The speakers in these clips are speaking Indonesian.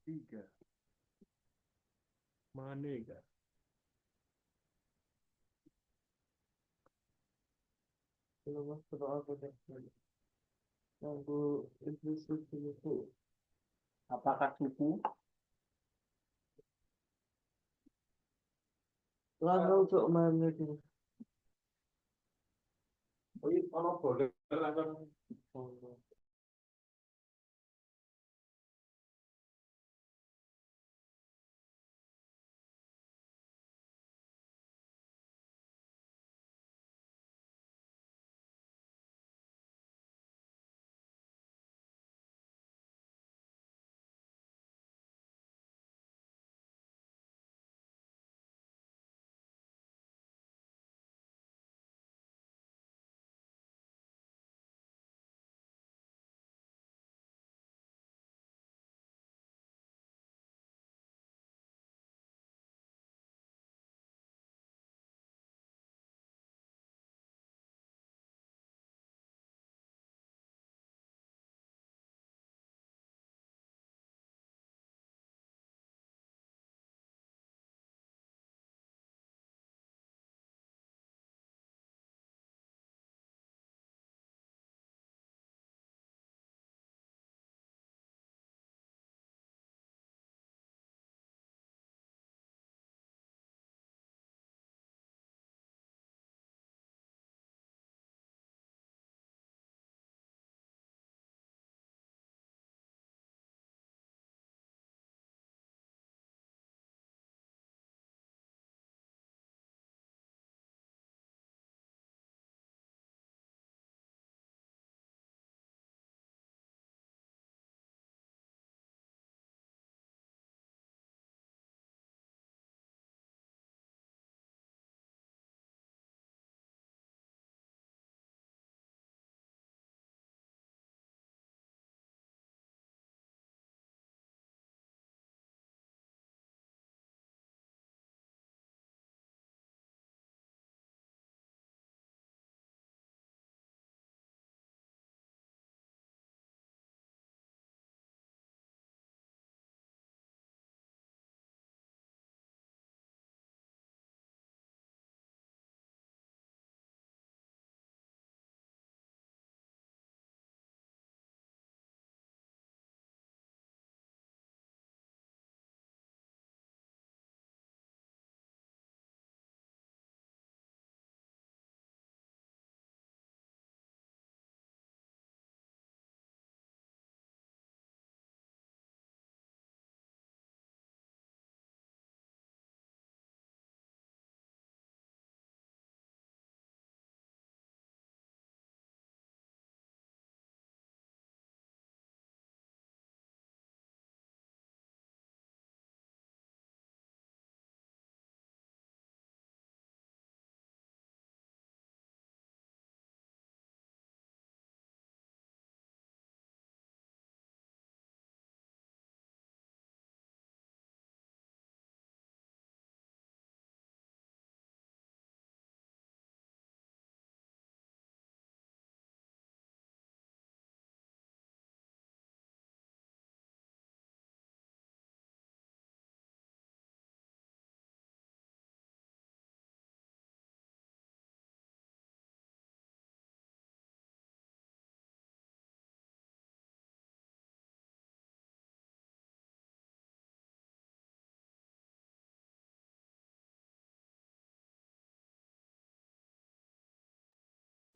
tiga. Manega. Kalau master apa deh? Aku itu. Apakah suku? Lalu untuk mana itu? Oh, ini ono border apa?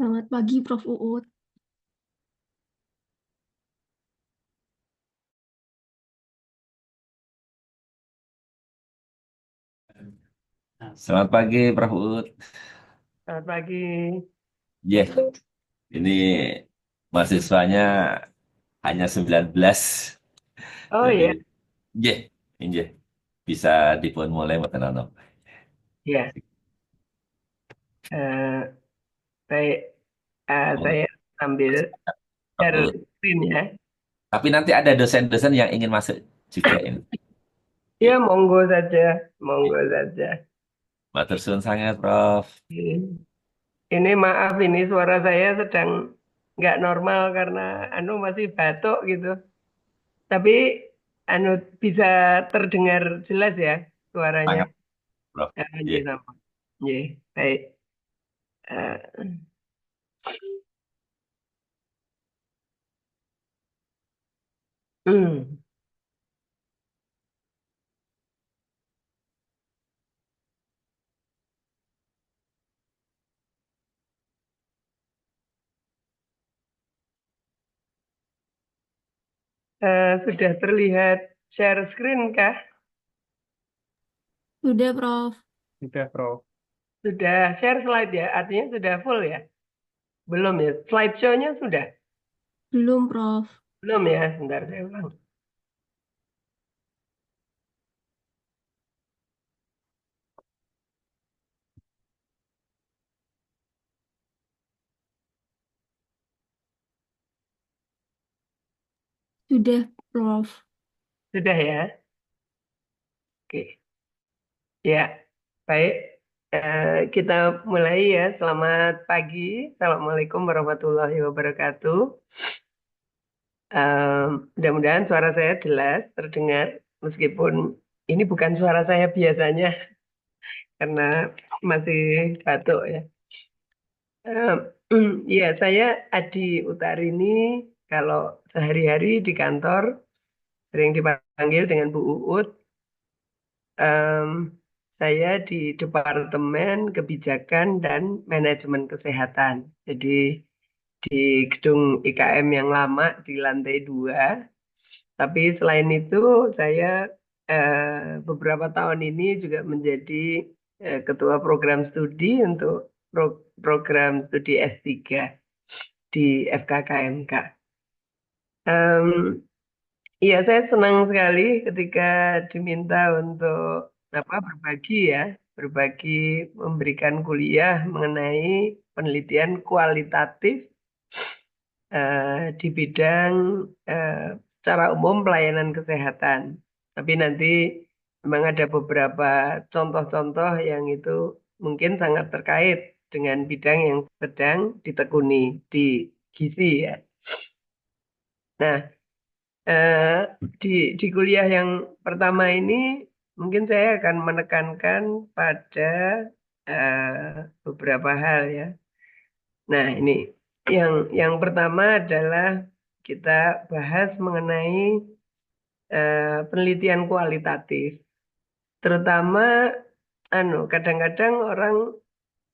Selamat pagi, Prof. Uut. Selamat pagi, Prof. Ut. Selamat pagi. Yeah, ini mahasiswanya hanya 19. Oh Jadi, ya, yeah, ini bisa dipun mulai mboten ono. ya. eh saya Oh, saya ambil Prof. share Ut. screen ya. Tapi nanti ada dosen-dosen yang ingin masuk juga ini. Ya, Yeah. monggo saja, monggo saja. Matur suwun sangat, Prof. Ini maaf, ini suara saya sedang nggak normal karena masih batuk gitu. Tapi anu bisa terdengar jelas ya suaranya. Sangat, Prof. Nggih, Iya. sama. Nggih, baik. Eh, hmm. Sudah terlihat share screen kah? Sudah, Prof. Sudah, Prof. Sudah share slide ya, artinya sudah full ya? Belum ya? Slideshow-nya sudah? Belum, Prof. Belum ya? Sebentar saya ulang. Sudah, Prof. Sudah ya? Oke. Ya, baik. Kita mulai ya. Selamat pagi. Assalamualaikum warahmatullahi wabarakatuh. Mudah-mudahan suara saya jelas, terdengar. Meskipun ini bukan suara saya biasanya, karena masih batuk ya. Em, Ya, saya Adi Utarini. Kalau sehari-hari di kantor, sering dipanggil dengan Bu Uut. Em, saya di Departemen Kebijakan dan Manajemen Kesehatan. Jadi di gedung IKM yang lama di lantai 2. Tapi selain itu saya beberapa tahun ini juga menjadi ketua program studi untuk program studi S3 di FKKMK. Em, Iya, saya senang sekali ketika diminta untuk berbagi ya, berbagi memberikan kuliah mengenai penelitian kualitatif di bidang eh, secara umum pelayanan kesehatan. Tapi nanti memang ada beberapa contoh-contoh yang itu mungkin sangat terkait dengan bidang yang sedang ditekuni di gizi ya. Nah, Eh, di kuliah yang pertama ini mungkin saya akan menekankan pada beberapa hal ya. Nah, ini yang pertama adalah kita bahas mengenai penelitian kualitatif. Terutama kadang-kadang orang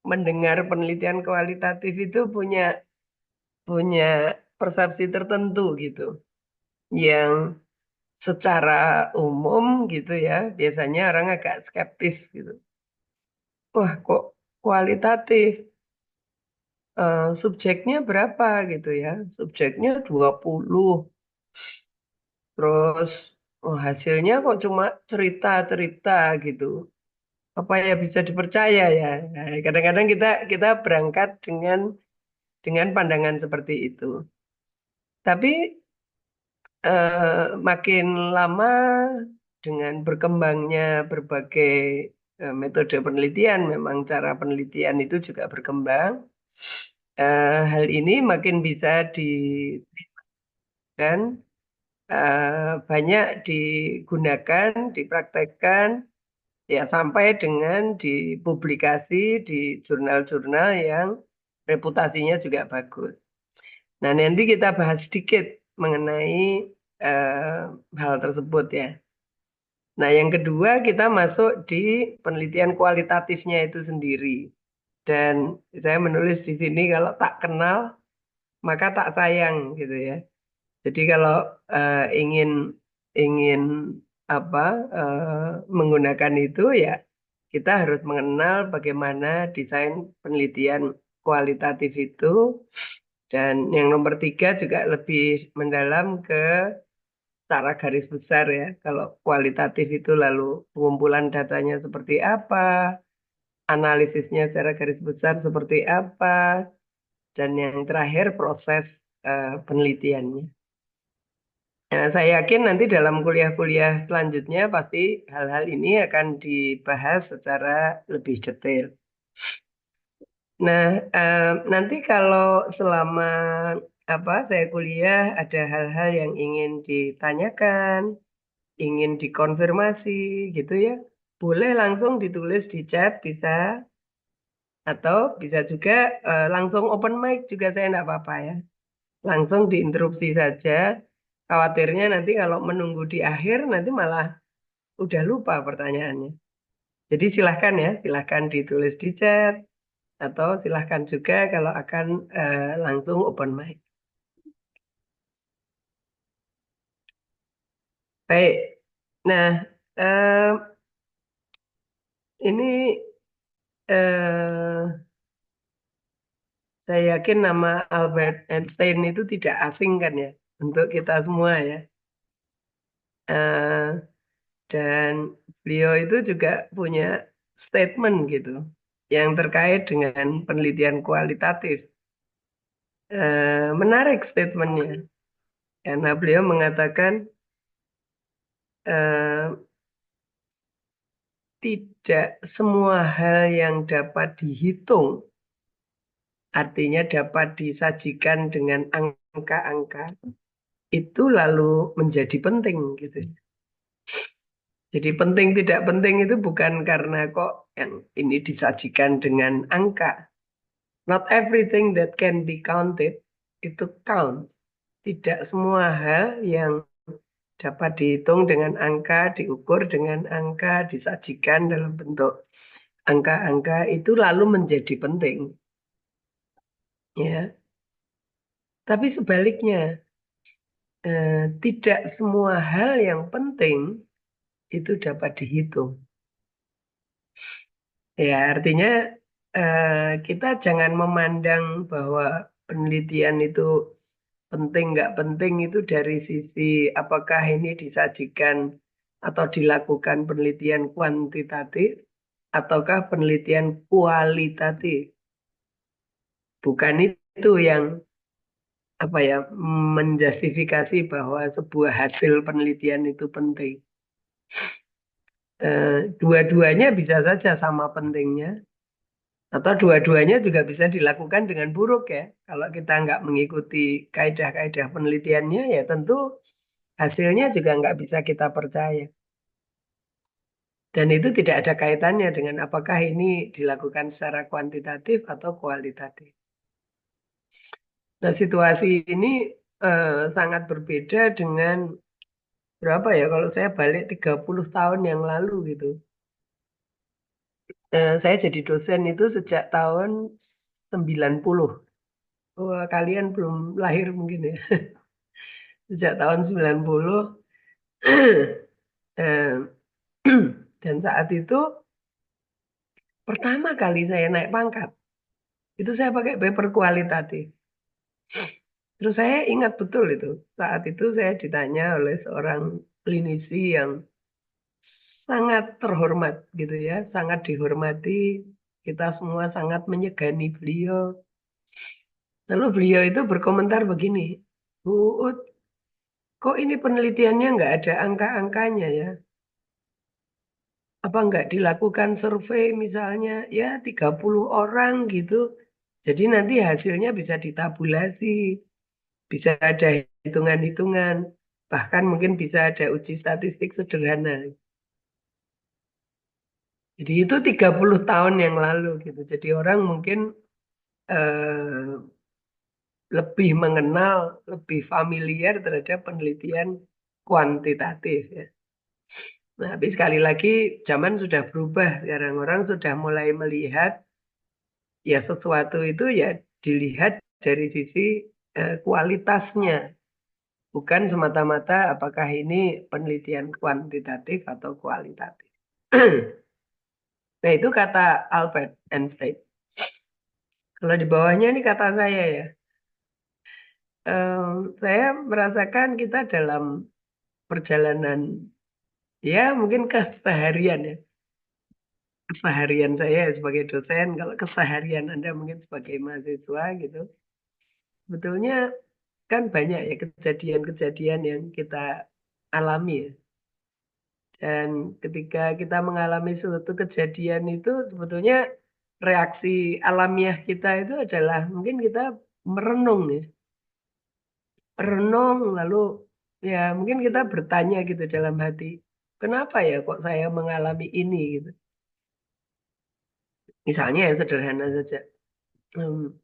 mendengar penelitian kualitatif itu punya punya persepsi tertentu gitu. Yang secara umum gitu ya, biasanya orang agak skeptis gitu. Wah, kok kualitatif? Subjeknya berapa gitu ya? Subjeknya 20. Terus hasilnya kok cuma cerita-cerita gitu. Apa ya bisa dipercaya ya? Nah, kadang-kadang kita kita berangkat dengan pandangan seperti itu. Tapi makin lama dengan berkembangnya berbagai metode penelitian, memang cara penelitian itu juga berkembang. Hal ini makin bisa dan banyak digunakan, dipraktekkan, ya sampai dengan dipublikasi di jurnal-jurnal yang reputasinya juga bagus. Nah, nanti kita bahas sedikit mengenai eh, hal tersebut ya. Nah, yang kedua kita masuk di penelitian kualitatifnya itu sendiri. Dan saya menulis di sini kalau tak kenal maka tak sayang gitu ya. Jadi kalau ingin ingin apa menggunakan itu ya kita harus mengenal bagaimana desain penelitian kualitatif itu. Dan yang nomor tiga juga lebih mendalam ke secara garis besar ya. Kalau kualitatif itu lalu pengumpulan datanya seperti apa, analisisnya secara garis besar seperti apa, dan yang terakhir proses penelitiannya. Nah, saya yakin nanti dalam kuliah-kuliah selanjutnya pasti hal-hal ini akan dibahas secara lebih detail. Nah, nanti kalau selama saya kuliah ada hal-hal yang ingin ditanyakan, ingin dikonfirmasi gitu ya, boleh langsung ditulis di chat bisa, atau bisa juga langsung open mic juga saya enggak apa-apa ya. Langsung diinterupsi saja. Khawatirnya nanti kalau menunggu di akhir nanti malah udah lupa pertanyaannya. Jadi silahkan ya, silahkan ditulis di chat atau silahkan juga kalau akan langsung open mic. Baik. Nah, eh, ini eh, saya yakin nama Albert Einstein itu tidak asing kan ya untuk kita semua ya. Eh, dan beliau itu juga punya statement gitu yang terkait dengan penelitian kualitatif. Menarik statementnya karena beliau mengatakan eh, tidak semua hal yang dapat dihitung, artinya dapat disajikan dengan angka-angka, itu lalu menjadi penting gitu. Jadi penting tidak penting itu bukan karena kok yang ini disajikan dengan angka. Not everything that can be counted itu count. Tidak semua hal yang dapat dihitung dengan angka, diukur dengan angka, disajikan dalam bentuk angka-angka itu lalu menjadi penting. Ya, tapi sebaliknya, tidak semua hal yang penting itu dapat dihitung. Ya, artinya kita jangan memandang bahwa penelitian itu penting nggak penting itu dari sisi apakah ini disajikan atau dilakukan penelitian kuantitatif ataukah penelitian kualitatif. Bukan itu yang apa ya menjustifikasi bahwa sebuah hasil penelitian itu penting. Dua-duanya bisa saja sama pentingnya, atau dua-duanya juga bisa dilakukan dengan buruk ya. Kalau kita nggak mengikuti kaedah-kaedah penelitiannya, ya tentu hasilnya juga nggak bisa kita percaya. Dan itu tidak ada kaitannya dengan apakah ini dilakukan secara kuantitatif atau kualitatif. Nah, situasi ini sangat berbeda dengan berapa ya, kalau saya balik 30 tahun yang lalu gitu. Saya jadi dosen itu sejak tahun 90. Wah, kalian belum lahir mungkin ya. Sejak tahun 90. eh, dan saat itu pertama kali saya naik pangkat. Itu saya pakai paper kualitatif. Terus saya ingat betul itu. Saat itu saya ditanya oleh seorang klinisi yang sangat terhormat gitu ya. Sangat dihormati. Kita semua sangat menyegani beliau. Lalu beliau itu berkomentar begini. Bu Ut, kok ini penelitiannya nggak ada angka-angkanya ya? Apa nggak dilakukan survei misalnya ya 30 orang gitu. Jadi nanti hasilnya bisa ditabulasi, bisa ada hitungan-hitungan, bahkan mungkin bisa ada uji statistik sederhana. Jadi itu 30 tahun yang lalu gitu. Jadi orang mungkin eh, lebih mengenal, lebih familiar terhadap penelitian kuantitatif ya. Nah, tapi sekali lagi zaman sudah berubah. Sekarang orang sudah mulai melihat ya sesuatu itu ya dilihat dari sisi kualitasnya. Bukan semata-mata apakah ini penelitian kuantitatif atau kualitatif. Nah itu kata Albert Einstein. Kalau di bawahnya ini kata saya ya. Saya merasakan kita dalam perjalanan ya mungkin keseharian ya. Keseharian saya sebagai dosen, kalau keseharian Anda mungkin sebagai mahasiswa gitu. Sebetulnya kan banyak ya kejadian-kejadian yang kita alami ya. Dan ketika kita mengalami suatu kejadian itu sebetulnya reaksi alamiah kita itu adalah mungkin kita merenung ya. Merenung lalu Ya, mungkin kita bertanya gitu dalam hati, kenapa ya kok saya mengalami ini gitu. Misalnya yang sederhana saja. Hmm,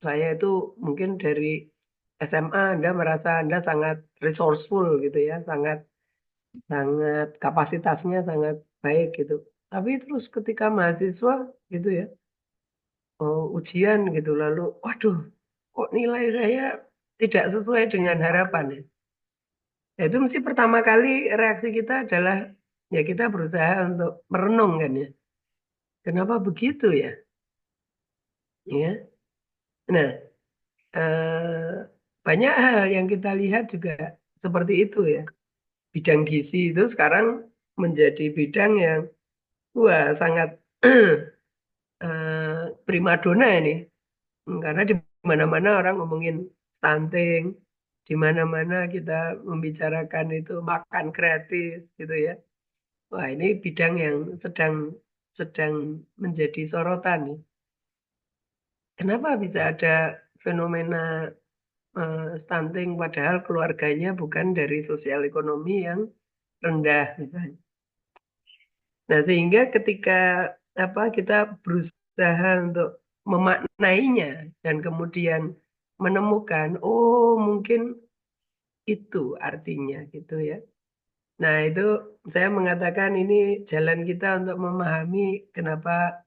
saya itu mungkin dari SMA Anda merasa Anda sangat resourceful gitu ya, sangat sangat kapasitasnya sangat baik gitu. Tapi terus ketika mahasiswa gitu ya, ujian gitu lalu, waduh, kok nilai saya tidak sesuai dengan harapan ya. Ya, itu mesti pertama kali reaksi kita adalah ya kita berusaha untuk merenung kan ya. Kenapa begitu ya? Ya. Nah, eh, banyak hal yang kita lihat juga seperti itu ya. Bidang gizi itu sekarang menjadi bidang yang wah sangat primadona ini. Karena di mana-mana orang ngomongin stunting, di mana-mana kita membicarakan itu makan gratis gitu ya. Wah, ini bidang yang sedang sedang menjadi sorotan nih. Kenapa bisa ada fenomena stunting padahal keluarganya bukan dari sosial ekonomi yang rendah misalnya. Nah, sehingga ketika kita berusaha untuk memaknainya dan kemudian menemukan, oh mungkin itu artinya gitu ya. Nah, itu saya mengatakan ini jalan kita untuk memahami kenapa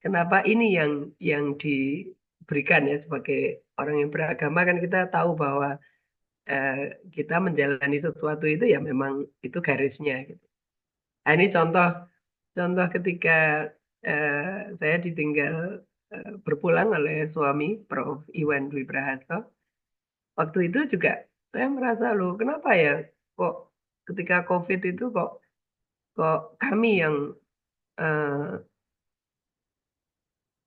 kenapa ini yang diberikan ya sebagai orang yang beragama kan kita tahu bahwa eh, kita menjalani sesuatu itu ya memang itu garisnya gitu. Nah, ini contoh contoh ketika saya ditinggal berpulang oleh suami Prof. Iwan Dwi Prahasto. Waktu itu juga saya merasa loh kenapa ya kok ketika COVID itu kok kok kami yang eh,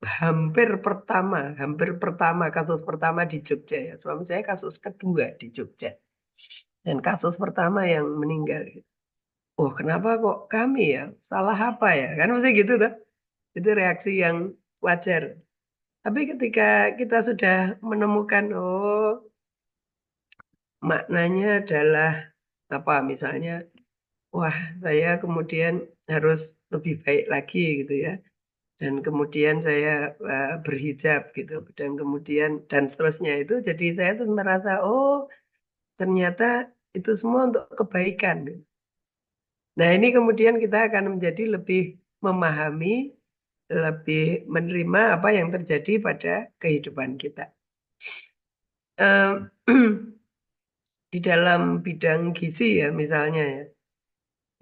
hampir pertama kasus pertama di Jogja ya. Suami saya kasus kedua di Jogja dan kasus pertama yang meninggal. Oh, kenapa kok kami ya? Salah apa ya? Kan mesti gitu tuh. Itu reaksi yang wajar. Tapi ketika kita sudah menemukan, oh, maknanya adalah apa? Misalnya, wah, saya kemudian harus lebih baik lagi gitu ya. Dan kemudian saya berhijab gitu. Dan kemudian, dan seterusnya itu. Jadi saya tuh merasa, oh, ternyata itu semua untuk kebaikan. Gitu. Nah, ini kemudian kita akan menjadi lebih memahami, lebih menerima apa yang terjadi pada kehidupan kita. Eh, di dalam bidang gizi ya misalnya ya,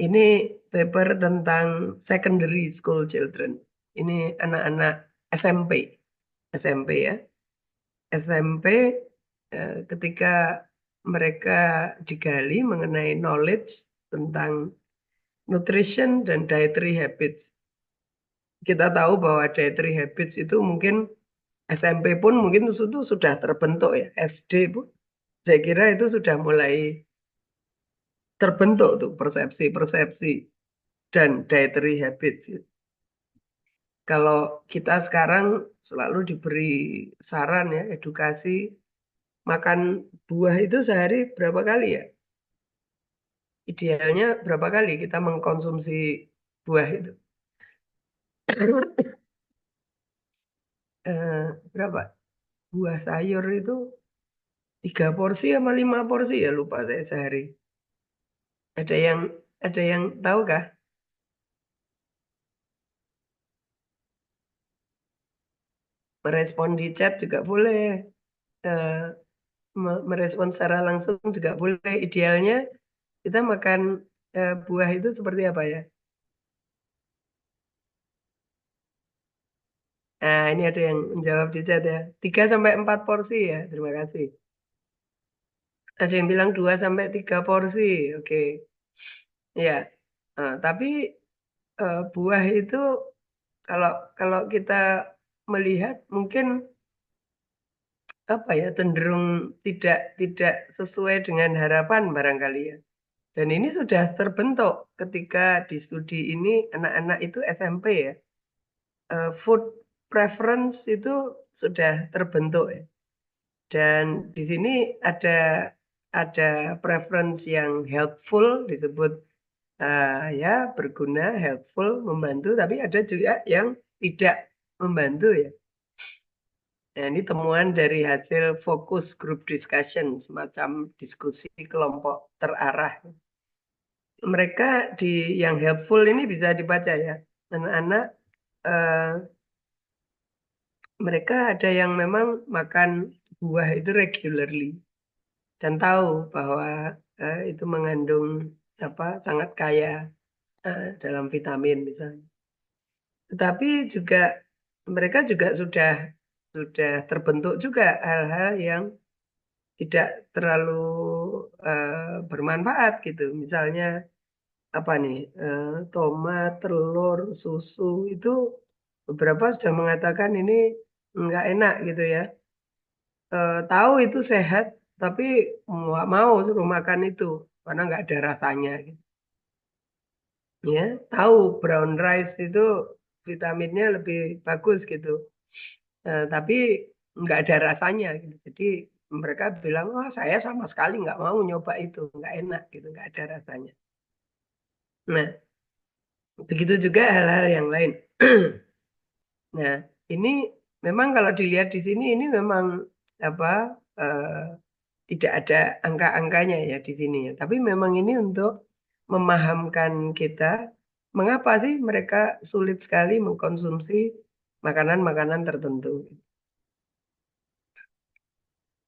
ini paper tentang secondary school children. Ini anak-anak SMP, SMP ya. SMP ketika mereka digali mengenai knowledge tentang nutrition dan dietary habits. Kita tahu bahwa dietary habits itu mungkin SMP pun mungkin itu sudah terbentuk ya. SD pun saya kira itu sudah mulai terbentuk tuh persepsi-persepsi dan dietary habits. Kalau kita sekarang selalu diberi saran ya, edukasi, makan buah itu sehari berapa kali ya? Idealnya berapa kali kita mengkonsumsi buah itu? Berapa? Buah sayur itu 3 porsi sama 5 porsi ya lupa saya sehari. Ada yang ada yang tahu kah? Merespon di chat juga boleh. Eh, merespon secara langsung juga boleh. Idealnya kita makan buah itu seperti apa ya? Nah, ini ada yang menjawab di chat ya. 3 sampai 4 porsi ya. Terima kasih. Ada yang bilang 2 sampai 3 porsi. Oke. Ya. Tapi buah itu kalau kalau kita melihat mungkin apa ya cenderung tidak tidak sesuai dengan harapan barangkali ya. Dan ini sudah terbentuk ketika di studi ini anak-anak itu SMP ya. Food preference itu sudah terbentuk ya. Dan di sini ada ada preference yang helpful, disebut ya berguna, helpful, membantu, tapi ada juga yang tidak membantu ya. Nah, ini temuan dari hasil focus group discussion, semacam diskusi kelompok terarah. Mereka yang helpful ini bisa dibaca ya. Anak-anak eh, mereka ada yang memang makan buah itu regularly dan tahu bahwa itu mengandung sangat kaya dalam vitamin misalnya. Tetapi juga mereka juga sudah terbentuk juga hal-hal yang tidak terlalu bermanfaat gitu. Misalnya apa nih, tomat, telur, susu itu beberapa sudah mengatakan ini nggak enak gitu ya. Tahu itu sehat, tapi nggak mau suruh makan itu karena nggak ada rasanya. Gitu. Ya, tahu brown rice itu vitaminnya lebih bagus gitu. Tapi nggak ada rasanya gitu. Jadi mereka bilang, wah saya sama sekali nggak mau nyoba itu, nggak enak gitu, nggak ada rasanya. Nah, begitu juga hal-hal yang lain. Nah, ini memang kalau dilihat di sini ini memang apa tidak ada angka-angkanya ya di sini ya. Tapi memang ini untuk memahamkan kita mengapa sih mereka sulit sekali mengkonsumsi makanan-makanan tertentu.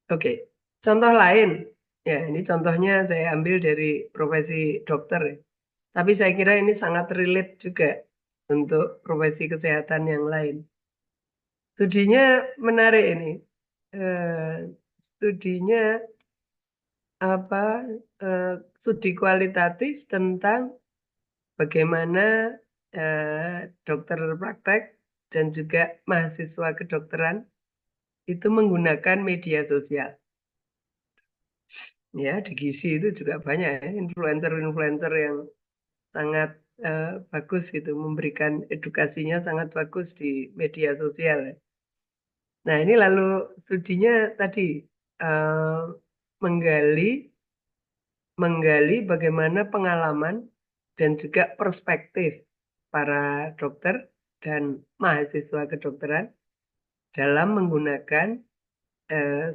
Oke, contoh lain. Ya, ini contohnya saya ambil dari profesi dokter ya. Tapi saya kira ini sangat relate juga untuk profesi kesehatan yang lain. Studinya menarik ini. Eh, studinya apa? Studi kualitatif tentang bagaimana dokter praktek dan juga mahasiswa kedokteran itu menggunakan media sosial. Ya, di Gizi itu juga banyak ya, influencer-influencer yang sangat bagus gitu, memberikan edukasinya sangat bagus di media sosial. Ya. Nah, ini lalu studinya tadi eh, menggali menggali bagaimana pengalaman dan juga perspektif para dokter dan mahasiswa kedokteran dalam menggunakan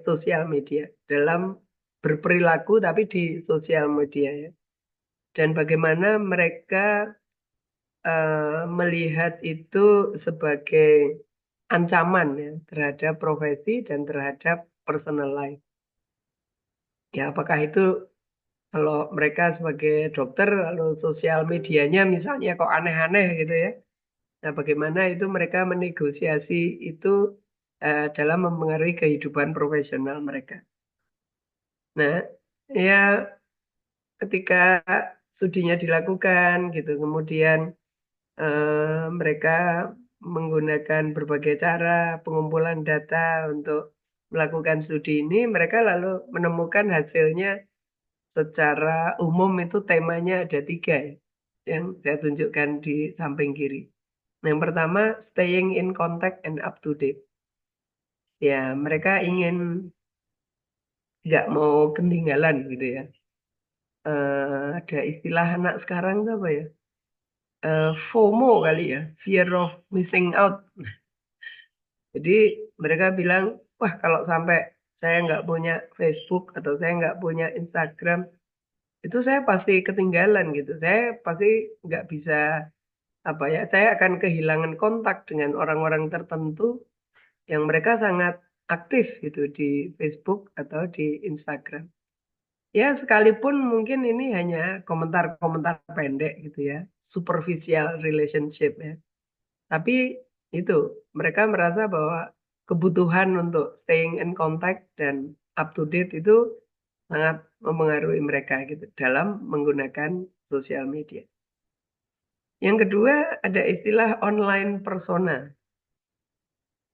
sosial media, dalam berperilaku tapi di sosial media ya. Dan bagaimana mereka melihat itu sebagai ancaman ya terhadap profesi dan terhadap personal life. Ya, apakah itu kalau mereka sebagai dokter, lalu sosial medianya misalnya kok aneh-aneh gitu ya. Nah, bagaimana itu mereka menegosiasi itu dalam mempengaruhi kehidupan profesional mereka. Nah, ya ketika studinya dilakukan gitu, kemudian mereka menggunakan berbagai cara pengumpulan data untuk melakukan studi ini, mereka lalu menemukan hasilnya secara umum itu temanya ada 3 ya, yang saya tunjukkan di samping kiri. Yang pertama, staying in contact and up to date. Ya, mereka ingin nggak mau ketinggalan gitu ya. Ada istilah anak sekarang itu apa ya? FOMO kali ya, fear of missing out. Jadi mereka bilang, wah kalau sampai saya nggak punya Facebook atau saya nggak punya Instagram, itu saya pasti ketinggalan gitu. Saya pasti nggak bisa apa ya, saya akan kehilangan kontak dengan orang-orang tertentu yang mereka sangat aktif gitu di Facebook atau di Instagram. Ya, sekalipun mungkin ini hanya komentar-komentar pendek gitu ya, superficial relationship ya. Tapi itu, mereka merasa bahwa kebutuhan untuk staying in contact dan up to date itu sangat mempengaruhi mereka gitu dalam menggunakan sosial media. Yang kedua ada istilah online persona.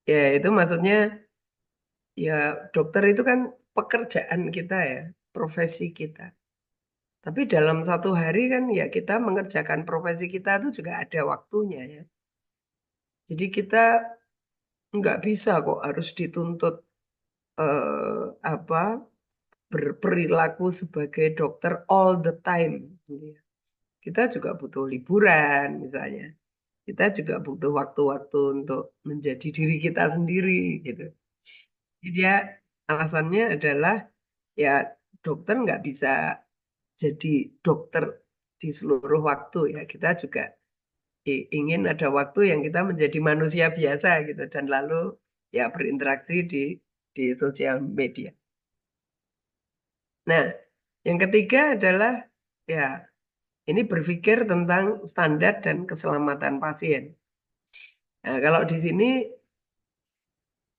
Ya, itu maksudnya ya dokter itu kan pekerjaan kita ya, profesi kita. Tapi dalam satu hari kan ya kita mengerjakan profesi kita itu juga ada waktunya ya. Jadi kita nggak bisa kok harus dituntut apa berperilaku sebagai dokter all the time. Gitu ya. Kita juga butuh liburan misalnya. Kita juga butuh waktu-waktu untuk menjadi diri kita sendiri gitu. Jadi ya alasannya adalah ya dokter nggak bisa jadi dokter di seluruh waktu ya. Kita juga ingin ada waktu yang kita menjadi manusia biasa gitu dan lalu ya berinteraksi di sosial media. Nah, yang ketiga adalah ya ini berpikir tentang standar dan keselamatan pasien. Nah, kalau di sini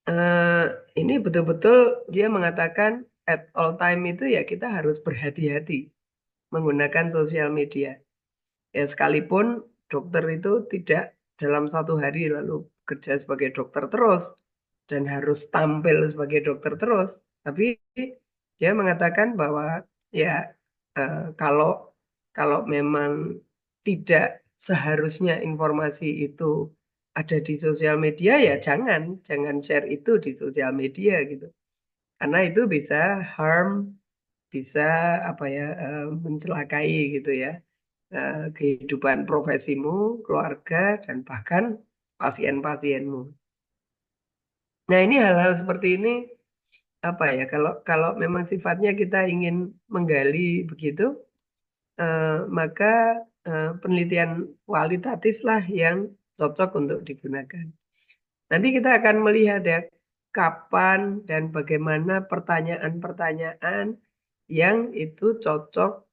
eh, ini betul-betul dia mengatakan at all time itu ya kita harus berhati-hati menggunakan sosial media. Ya sekalipun dokter itu tidak dalam satu hari lalu kerja sebagai dokter terus dan harus tampil sebagai dokter terus, tapi dia mengatakan bahwa ya kalau kalau memang tidak seharusnya informasi itu ada di sosial media ya jangan share itu di sosial media gitu. Karena itu bisa harm, bisa apa ya mencelakai gitu ya kehidupan profesimu, keluarga dan bahkan pasien-pasienmu. Nah, ini hal-hal seperti ini apa ya kalau kalau memang sifatnya kita ingin menggali begitu maka penelitian kualitatif lah yang cocok untuk digunakan. Nanti kita akan melihat ya kapan dan bagaimana pertanyaan-pertanyaan yang itu cocok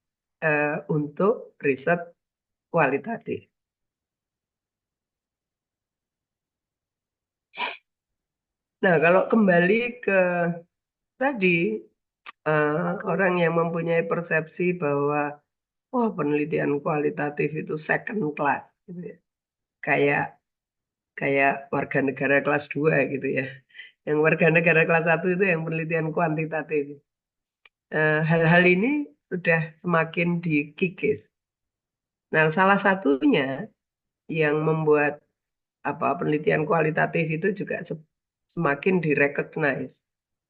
untuk riset kualitatif. Nah, kalau kembali ke tadi orang yang mempunyai persepsi bahwa wah penelitian kualitatif itu second class gitu ya. Kayak kayak warga negara kelas 2 gitu ya. Yang warga negara kelas 1 itu yang penelitian kuantitatif. Hal-hal ini sudah semakin dikikis. Nah, salah satunya yang membuat apa penelitian kualitatif itu juga semakin direcognize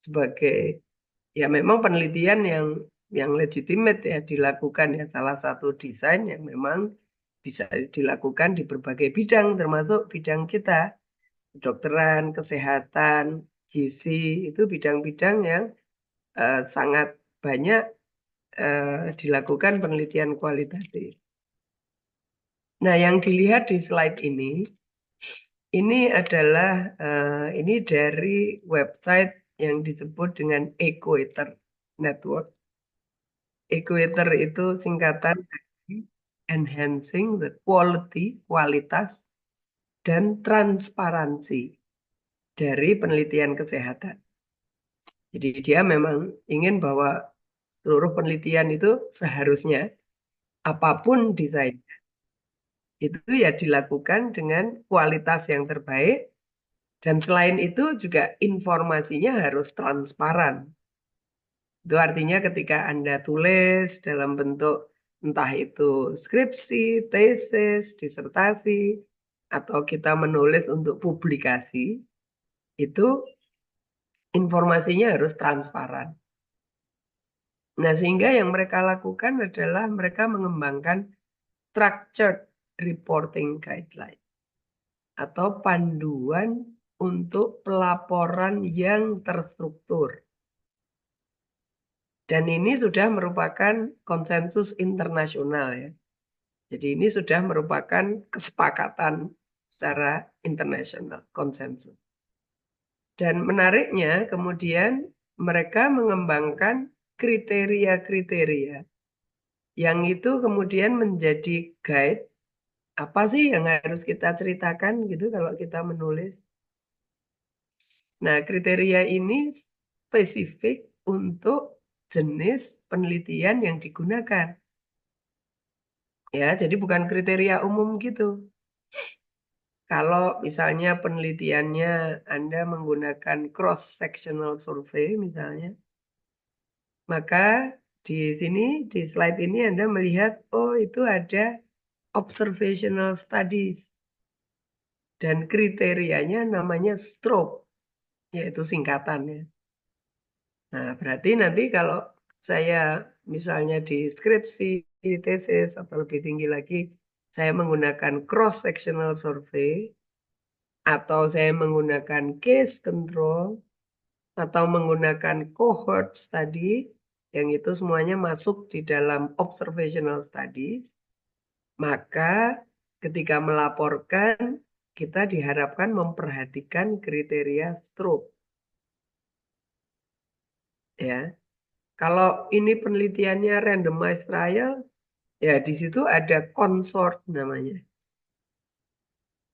sebagai ya memang penelitian yang legitimate ya dilakukan ya salah satu desain yang memang bisa dilakukan di berbagai bidang termasuk bidang kita kedokteran, kesehatan, gizi itu bidang-bidang yang sangat banyak dilakukan penelitian kualitatif. Nah, yang dilihat di slide ini adalah ini dari website yang disebut dengan Equator Network. Equator itu singkatan dari Enhancing the Quality, kualitas, dan transparansi dari penelitian kesehatan. Jadi dia memang ingin bahwa seluruh penelitian itu seharusnya apapun desain itu ya dilakukan dengan kualitas yang terbaik dan selain itu juga informasinya harus transparan. Itu artinya ketika Anda tulis dalam bentuk entah itu skripsi, tesis, disertasi, atau kita menulis untuk publikasi, itu informasinya harus transparan. Nah, sehingga yang mereka lakukan adalah mereka mengembangkan structured reporting guideline atau panduan untuk pelaporan yang terstruktur. Dan ini sudah merupakan konsensus internasional ya. Jadi ini sudah merupakan kesepakatan secara internasional, konsensus. Dan menariknya kemudian mereka mengembangkan kriteria-kriteria yang itu kemudian menjadi guide apa sih yang harus kita ceritakan gitu kalau kita menulis. Nah, kriteria ini spesifik untuk jenis penelitian yang digunakan. Ya, jadi bukan kriteria umum gitu. Kalau misalnya penelitiannya Anda menggunakan cross-sectional survey misalnya, maka di sini, di slide ini Anda melihat, oh itu ada observational studies. Dan kriterianya namanya STROBE, yaitu singkatannya. Nah, berarti nanti kalau saya misalnya di skripsi, tesis, atau lebih tinggi lagi, saya menggunakan cross-sectional survey, atau saya menggunakan case control, atau menggunakan cohort study, yang itu semuanya masuk di dalam observational study, maka ketika melaporkan, kita diharapkan memperhatikan kriteria stroke. Ya, kalau ini penelitiannya randomized trial, ya di situ ada consort namanya.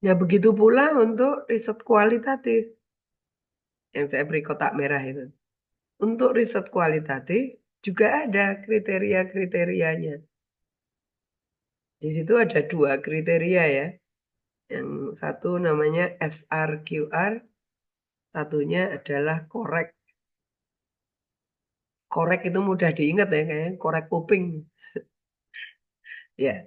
Ya begitu pula untuk riset kualitatif yang saya beri kotak merah itu. Untuk riset kualitatif juga ada kriteria-kriterianya. Di situ ada 2 kriteria ya. Yang satu namanya SRQR, satunya adalah korek. Korek itu mudah diingat ya, kayaknya korek kuping. Ya.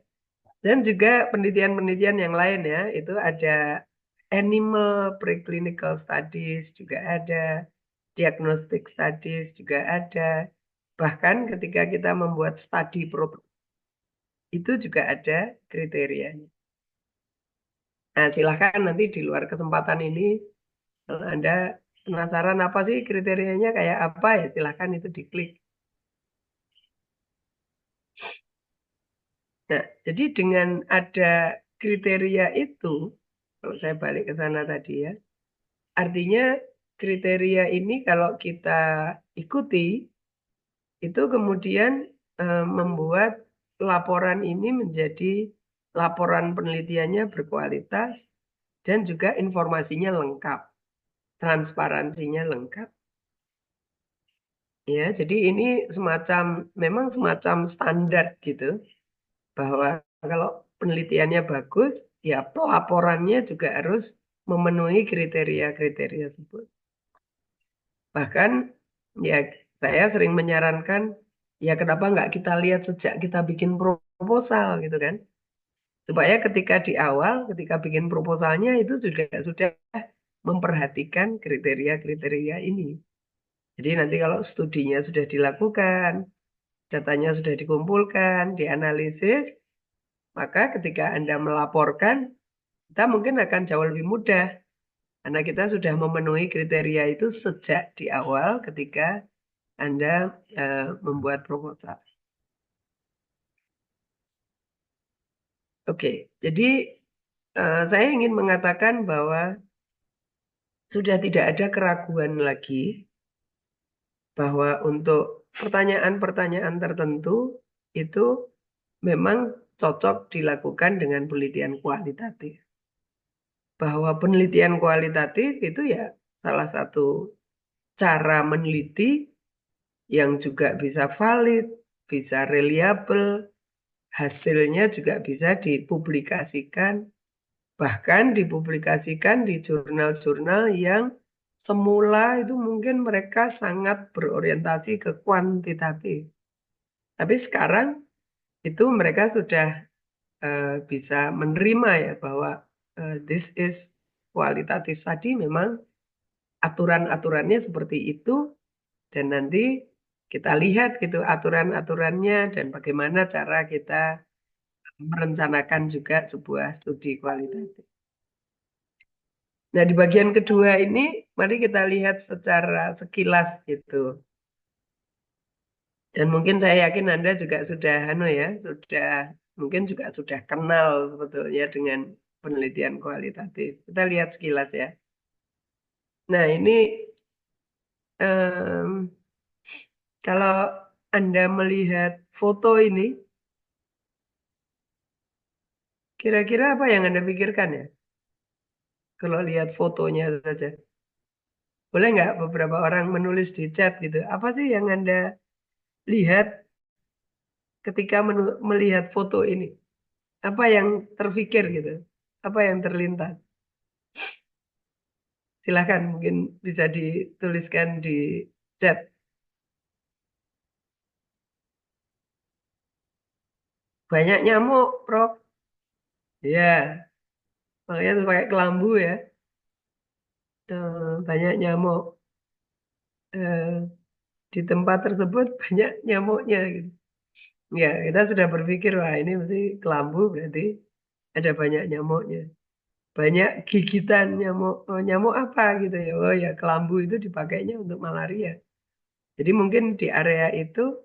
Dan juga penelitian-penelitian yang lain ya, itu ada animal preclinical studies juga ada, diagnostic studies juga ada. Bahkan ketika kita membuat studi program, itu juga ada kriterianya. Nah, silahkan nanti di luar kesempatan ini, kalau Anda penasaran apa sih kriterianya kayak apa ya, silahkan itu diklik. Nah, jadi dengan ada kriteria itu, kalau saya balik ke sana tadi ya, artinya kriteria ini kalau kita ikuti, itu kemudian membuat laporan ini menjadi laporan penelitiannya berkualitas dan juga informasinya lengkap, transparansinya lengkap. Ya, jadi ini memang semacam standar gitu, bahwa kalau penelitiannya bagus, ya pelaporannya juga harus memenuhi kriteria-kriteria tersebut. Bahkan ya saya sering menyarankan, ya kenapa nggak kita lihat sejak kita bikin proposal gitu kan. Supaya ketika di awal, ketika bikin proposalnya itu juga sudah memperhatikan kriteria-kriteria ini. Jadi nanti kalau studinya sudah dilakukan, datanya sudah dikumpulkan, dianalisis, maka ketika Anda melaporkan, kita mungkin akan jauh lebih mudah. Karena kita sudah memenuhi kriteria itu sejak di awal ketika Anda membuat proposal. Oke, jadi saya ingin mengatakan bahwa sudah tidak ada keraguan lagi bahwa untuk pertanyaan-pertanyaan tertentu itu memang cocok dilakukan dengan penelitian kualitatif. Bahwa penelitian kualitatif itu ya salah satu cara meneliti yang juga bisa valid, bisa reliable, hasilnya juga bisa dipublikasikan, bahkan dipublikasikan di jurnal-jurnal yang semula itu mungkin mereka sangat berorientasi ke kuantitatif. Tapi sekarang itu mereka sudah bisa menerima ya bahwa this is kualitatif tadi memang aturan-aturannya seperti itu dan nanti kita lihat gitu aturan-aturannya dan bagaimana cara kita merencanakan juga sebuah studi kualitatif. Nah, di bagian kedua ini, mari kita lihat secara sekilas gitu. Dan mungkin saya yakin Anda juga mungkin juga sudah kenal sebetulnya dengan penelitian kualitatif. Kita lihat sekilas ya. Nah, ini kalau Anda melihat foto ini, kira-kira apa yang Anda pikirkan ya? Kalau lihat fotonya saja. Boleh nggak beberapa orang menulis di chat gitu? Apa sih yang Anda lihat ketika melihat foto ini? Apa yang terfikir gitu? Apa yang terlintas? Silahkan mungkin bisa dituliskan di chat. Banyak nyamuk, Prof. Ya, makanya harus pakai kelambu ya. Banyak nyamuk. Eh, di tempat tersebut banyak nyamuknya gitu. Ya, kita sudah berpikir, wah ini mesti kelambu berarti ada banyak nyamuknya. Banyak gigitan nyamuk, oh, nyamuk apa gitu ya. Oh ya, kelambu itu dipakainya untuk malaria. Jadi mungkin di area itu,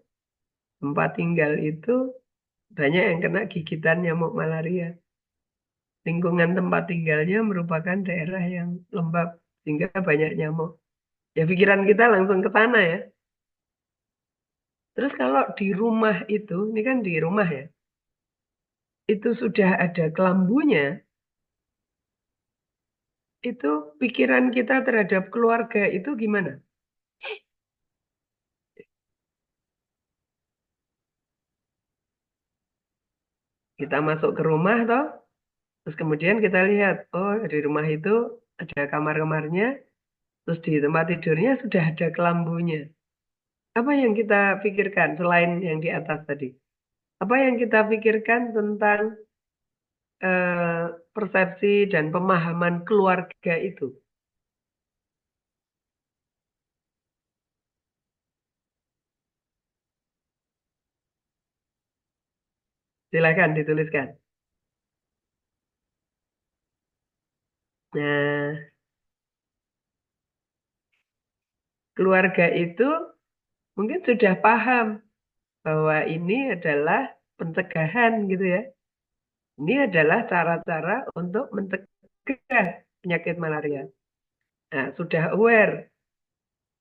tempat tinggal itu banyak yang kena gigitan nyamuk malaria. Lingkungan tempat tinggalnya merupakan daerah yang lembab sehingga banyak nyamuk. Ya pikiran kita langsung ke sana ya. Terus kalau di rumah itu, ini kan di rumah ya, itu sudah ada kelambunya, itu pikiran kita terhadap keluarga itu gimana? Kita masuk ke rumah toh, terus kemudian kita lihat, oh di rumah itu ada kamar-kamarnya, terus di tempat tidurnya sudah ada kelambunya. Apa yang kita pikirkan selain yang di atas tadi? Apa yang kita pikirkan tentang persepsi dan pemahaman keluarga itu? Silakan dituliskan. Nah, keluarga itu mungkin sudah paham bahwa ini adalah pencegahan gitu ya. Ini adalah cara-cara untuk mencegah penyakit malaria. Nah, sudah aware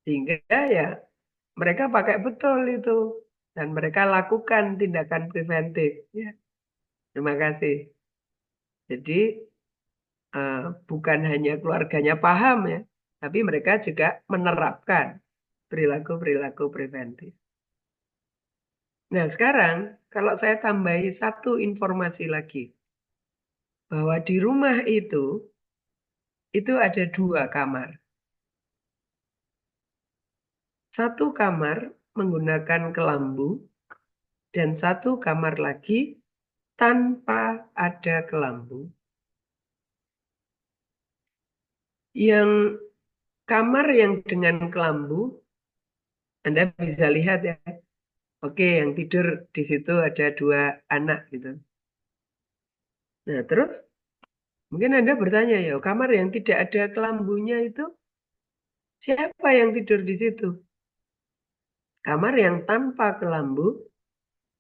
sehingga ya mereka pakai betul itu dan mereka lakukan tindakan preventif. Ya, terima kasih. Jadi eh, bukan hanya keluarganya paham ya, tapi mereka juga menerapkan perilaku-perilaku preventif. Nah, sekarang kalau saya tambahi satu informasi lagi, bahwa di rumah itu ada dua kamar. Satu kamar menggunakan kelambu dan satu kamar lagi tanpa ada kelambu. Yang kamar yang dengan kelambu, Anda bisa lihat ya. Oke, yang tidur di situ ada dua anak gitu. Nah, terus mungkin Anda bertanya ya, kamar yang tidak ada kelambunya itu siapa yang tidur di situ? Kamar yang tanpa kelambu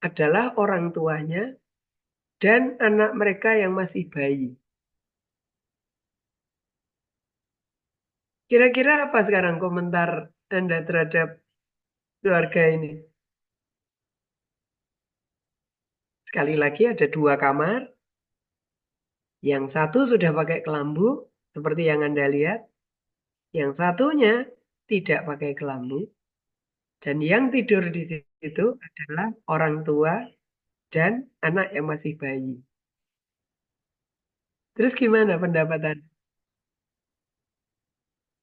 adalah orang tuanya dan anak mereka yang masih bayi. Kira-kira apa sekarang komentar Anda terhadap keluarga ini? Sekali lagi ada dua kamar, yang satu sudah pakai kelambu, seperti yang Anda lihat, yang satunya tidak pakai kelambu, dan yang tidur di situ adalah orang tua dan anak yang masih bayi. Terus gimana pendapat Anda?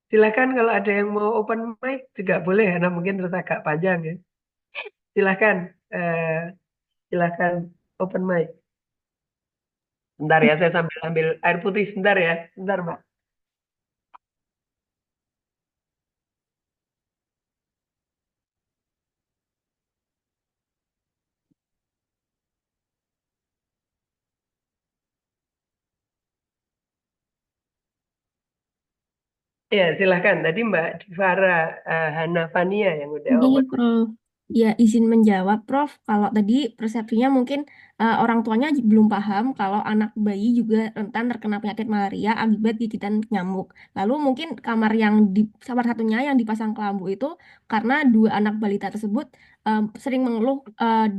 Silakan kalau ada yang mau open mic juga boleh, karena mungkin terus agak panjang ya. Silakan, silakan open mic. Bentar ya, saya sambil ambil air putih sebentar ya, sebentar Mbak. Ya, silahkan. Tadi Mbak Divara Hanafania yang udah Ini open. Prof. Ya, izin menjawab, Prof. Kalau tadi persepsinya mungkin orang tuanya belum paham kalau anak bayi juga rentan terkena penyakit malaria akibat gigitan nyamuk. Lalu mungkin kamar yang di salah satunya yang dipasang kelambu itu karena dua anak balita tersebut sering mengeluh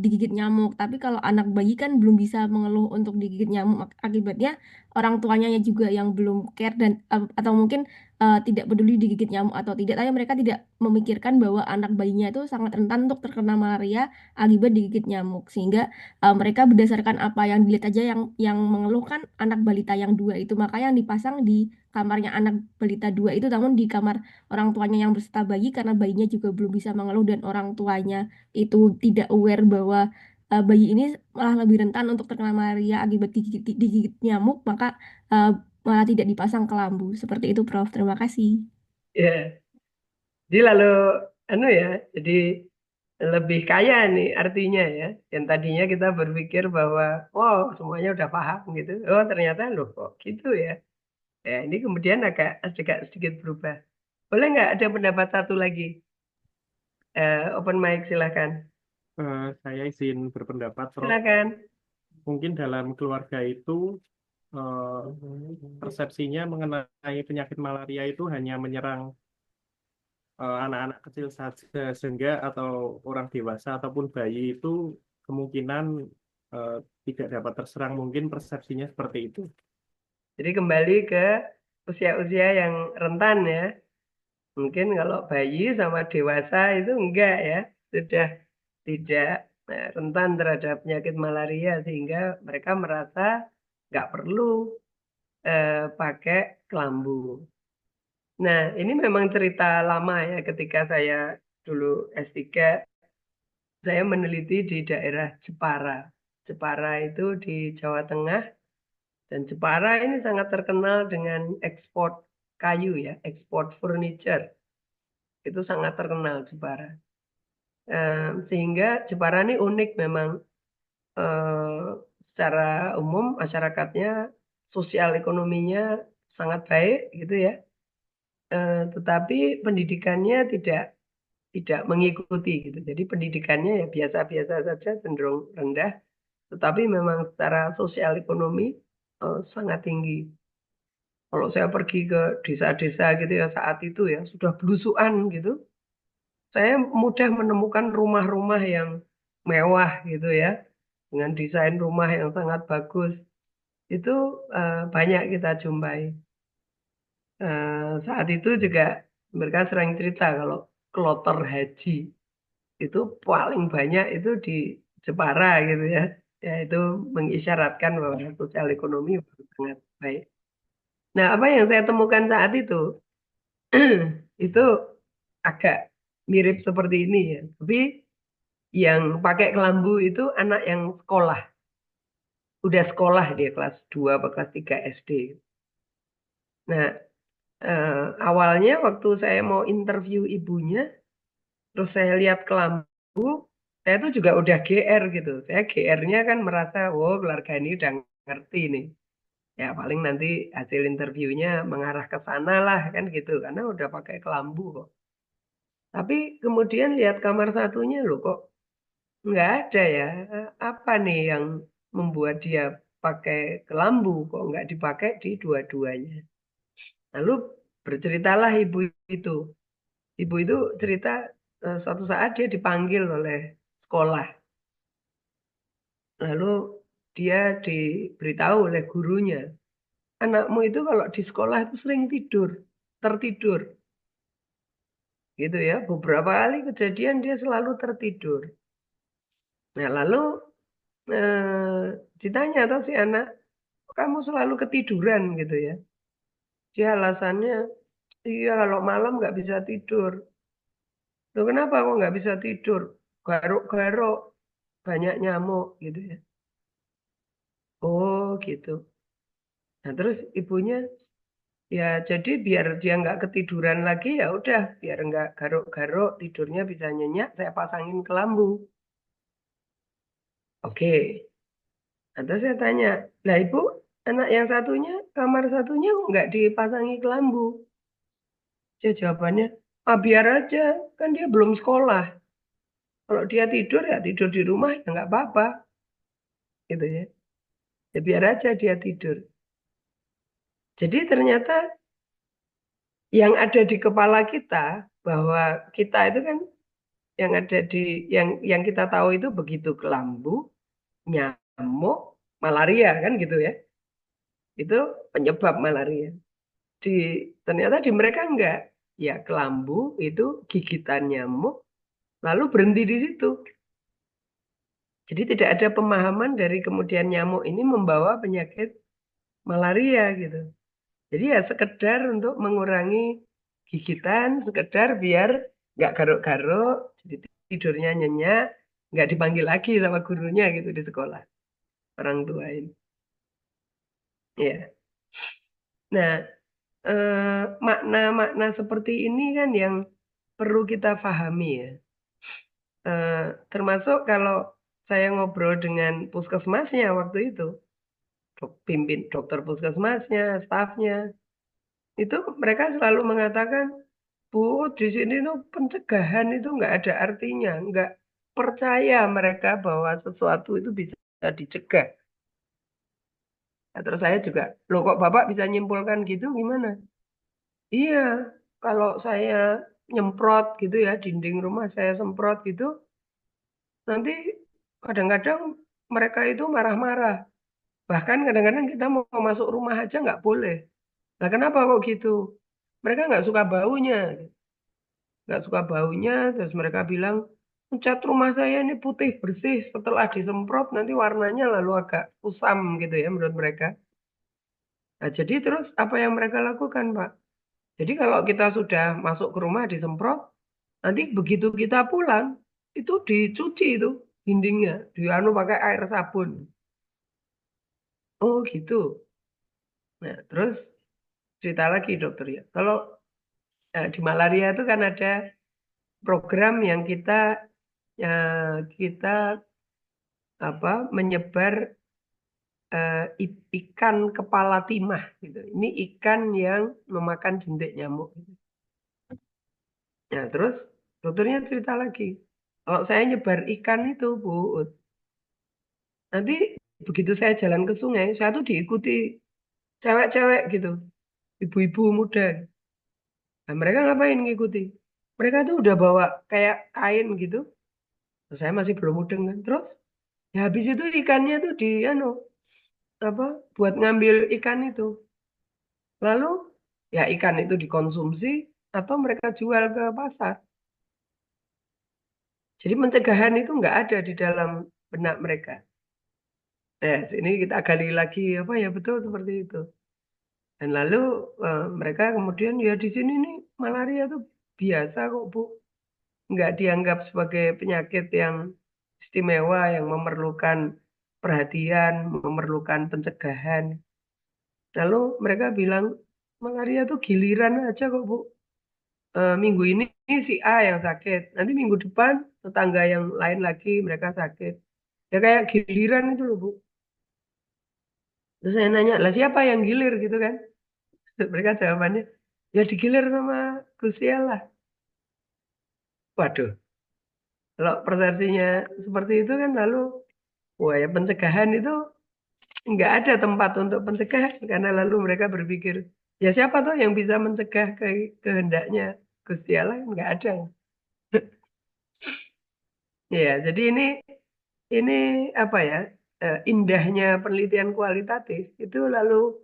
digigit nyamuk. Tapi kalau anak bayi kan belum bisa mengeluh untuk digigit nyamuk, akibatnya orang tuanya juga yang belum care dan atau mungkin tidak peduli digigit nyamuk atau tidak, tapi mereka tidak memikirkan bahwa anak bayinya itu sangat rentan untuk terkena malaria akibat digigit nyamuk, sehingga mereka berdasarkan apa yang dilihat aja yang mengeluhkan anak balita yang dua itu, maka yang dipasang di kamarnya anak balita dua itu, namun di kamar orang tuanya yang berserta bayi karena bayinya juga belum bisa mengeluh dan orang tuanya itu tidak aware bahwa bayi ini malah lebih rentan untuk terkena malaria akibat digigit nyamuk, maka eh, malah tidak dipasang kelambu. Seperti itu, Prof. Terima kasih. Ya. Jadi lalu anu ya, jadi lebih kaya nih artinya ya. Yang tadinya kita berpikir bahwa, wow, semuanya udah paham gitu. Oh, ternyata loh kok gitu ya. Ya, ini kemudian agak sedikit berubah. Boleh nggak ada pendapat satu lagi? Open mic silahkan. Saya izin berpendapat, Prof. Silakan. Mungkin dalam keluarga itu eh, persepsinya mengenai penyakit malaria itu hanya menyerang anak-anak kecil saja, sehingga atau orang dewasa ataupun bayi itu kemungkinan eh, tidak dapat terserang. Mungkin persepsinya seperti itu. Jadi kembali ke usia-usia yang rentan ya. Mungkin kalau bayi sama dewasa itu enggak ya. Sudah tidak rentan terhadap penyakit malaria sehingga mereka merasa nggak perlu pakai kelambu. Nah, ini memang cerita lama ya ketika saya dulu S3, saya meneliti di daerah Jepara. Jepara itu di Jawa Tengah dan Jepara ini sangat terkenal dengan ekspor kayu ya, ekspor furniture. Itu sangat terkenal Jepara. Sehingga Jepara ini unik memang eh, secara umum masyarakatnya sosial ekonominya sangat baik gitu ya. Tetapi pendidikannya tidak mengikuti gitu. Jadi pendidikannya ya biasa-biasa saja, cenderung rendah. Tetapi memang secara sosial ekonomi sangat tinggi. Kalau saya pergi ke desa-desa gitu ya saat itu ya sudah belusuan gitu. Saya mudah menemukan rumah-rumah yang mewah gitu ya, dengan desain rumah yang sangat bagus. Itu banyak kita jumpai. Saat itu juga mereka sering cerita kalau kloter haji itu paling banyak itu di Jepara gitu ya. Ya itu mengisyaratkan bahwa sosial ekonomi sangat baik. Nah, apa yang saya temukan saat itu itu agak mirip seperti ini ya. Tapi yang pakai kelambu itu anak yang sekolah. Udah sekolah dia kelas 2 atau kelas 3 SD. Nah, awalnya waktu saya mau interview ibunya, terus saya lihat kelambu, saya tuh juga udah GR gitu. Saya GR-nya kan merasa, oh keluarga ini udah ngerti nih. Ya paling nanti hasil interviewnya mengarah ke sana lah kan gitu. Karena udah pakai kelambu kok. Tapi kemudian lihat kamar satunya loh kok nggak ada ya. Apa nih yang membuat dia pakai kelambu kok nggak dipakai di dua-duanya. Lalu berceritalah ibu itu. Ibu itu cerita suatu saat dia dipanggil oleh sekolah. Lalu dia diberitahu oleh gurunya, anakmu itu kalau di sekolah itu sering tidur, tertidur. Gitu ya, beberapa kali kejadian dia selalu tertidur. Nah, lalu eh, ditanya atau si anak, kamu selalu ketiduran gitu ya. Dia alasannya, iya kalau malam nggak bisa tidur. Loh kenapa kok nggak bisa tidur? Garuk-garuk, banyak nyamuk gitu ya. Oh gitu. Nah terus ibunya, ya jadi biar dia nggak ketiduran lagi ya udah, biar nggak garuk-garuk, tidurnya bisa nyenyak, saya pasangin kelambu. Oke. Nah, terus saya tanya, lah ibu, anak yang satunya, kamar satunya kok nggak dipasangi kelambu? Dia jawabannya, ah biar aja, kan dia belum sekolah. Kalau dia tidur ya tidur di rumah ya nggak apa-apa, gitu ya. Ya biar aja dia tidur. Jadi ternyata yang ada di kepala kita bahwa kita itu kan yang ada di yang kita tahu itu begitu kelambu, nyamuk, malaria kan gitu ya. Itu penyebab malaria. Di ternyata di mereka enggak. Ya kelambu itu gigitan nyamuk lalu berhenti di situ. Jadi tidak ada pemahaman dari kemudian nyamuk ini membawa penyakit malaria gitu. Jadi ya sekedar untuk mengurangi gigitan, sekedar biar nggak garuk-garuk, jadi tidurnya nyenyak, nggak dipanggil lagi sama gurunya gitu di sekolah, orang tua ini. Ya. Nah, makna-makna seperti ini kan yang perlu kita pahami ya. Termasuk kalau saya ngobrol dengan puskesmasnya waktu itu, pimpin dokter puskesmasnya, stafnya, itu mereka selalu mengatakan, Bu, di sini tuh pencegahan itu nggak ada artinya, nggak percaya mereka bahwa sesuatu itu bisa dicegah. Nah, terus saya juga, loh kok Bapak bisa nyimpulkan gitu gimana? Iya, kalau saya nyemprot gitu ya, dinding rumah saya semprot gitu, nanti kadang-kadang mereka itu marah-marah. Bahkan kadang-kadang kita mau masuk rumah aja nggak boleh. Nah, kenapa kok gitu? Mereka nggak suka baunya. Nggak suka baunya, terus mereka bilang, cat rumah saya ini putih bersih. Setelah disemprot, nanti warnanya lalu agak kusam gitu ya menurut mereka. Nah, jadi terus apa yang mereka lakukan, Pak? Jadi kalau kita sudah masuk ke rumah disemprot, nanti begitu kita pulang, itu dicuci itu dindingnya, dianu pakai air sabun. Oh gitu. Nah, terus cerita lagi dokter ya. Kalau di malaria itu kan ada program yang kita apa menyebar ikan kepala timah gitu. Ini ikan yang memakan jentik nyamuk. Gitu. Nah, terus dokternya cerita lagi. Kalau saya nyebar ikan itu, Bu, nanti begitu saya jalan ke sungai, saya tuh diikuti cewek-cewek gitu, ibu-ibu muda. Nah, mereka ngapain ngikuti? Mereka tuh udah bawa kayak kain gitu. Terus saya masih belum mudeng kan. Terus ya habis itu ikannya tuh di anu apa buat ngambil ikan itu. Lalu ya ikan itu dikonsumsi atau mereka jual ke pasar. Jadi pencegahan itu nggak ada di dalam benak mereka. Ini kita gali lagi apa ya betul seperti itu. Dan lalu mereka kemudian ya di sini nih malaria itu biasa kok Bu. Nggak dianggap sebagai penyakit yang istimewa yang memerlukan perhatian, memerlukan pencegahan. Lalu mereka bilang malaria itu giliran aja kok Bu. Minggu ini si A yang sakit, nanti minggu depan tetangga yang lain lagi mereka sakit. Ya kayak giliran itu loh Bu. Terus saya nanya, lah siapa yang gilir gitu kan? Mereka jawabannya, ya digilir sama Gusti Allah. Waduh, kalau persepsinya seperti itu kan lalu, wah ya pencegahan itu nggak ada tempat untuk pencegahan. Karena lalu mereka berpikir, ya siapa tuh yang bisa mencegah kehendaknya Gusti Allah? Nggak ada. Ya, jadi ini apa ya, indahnya penelitian kualitatif, itu lalu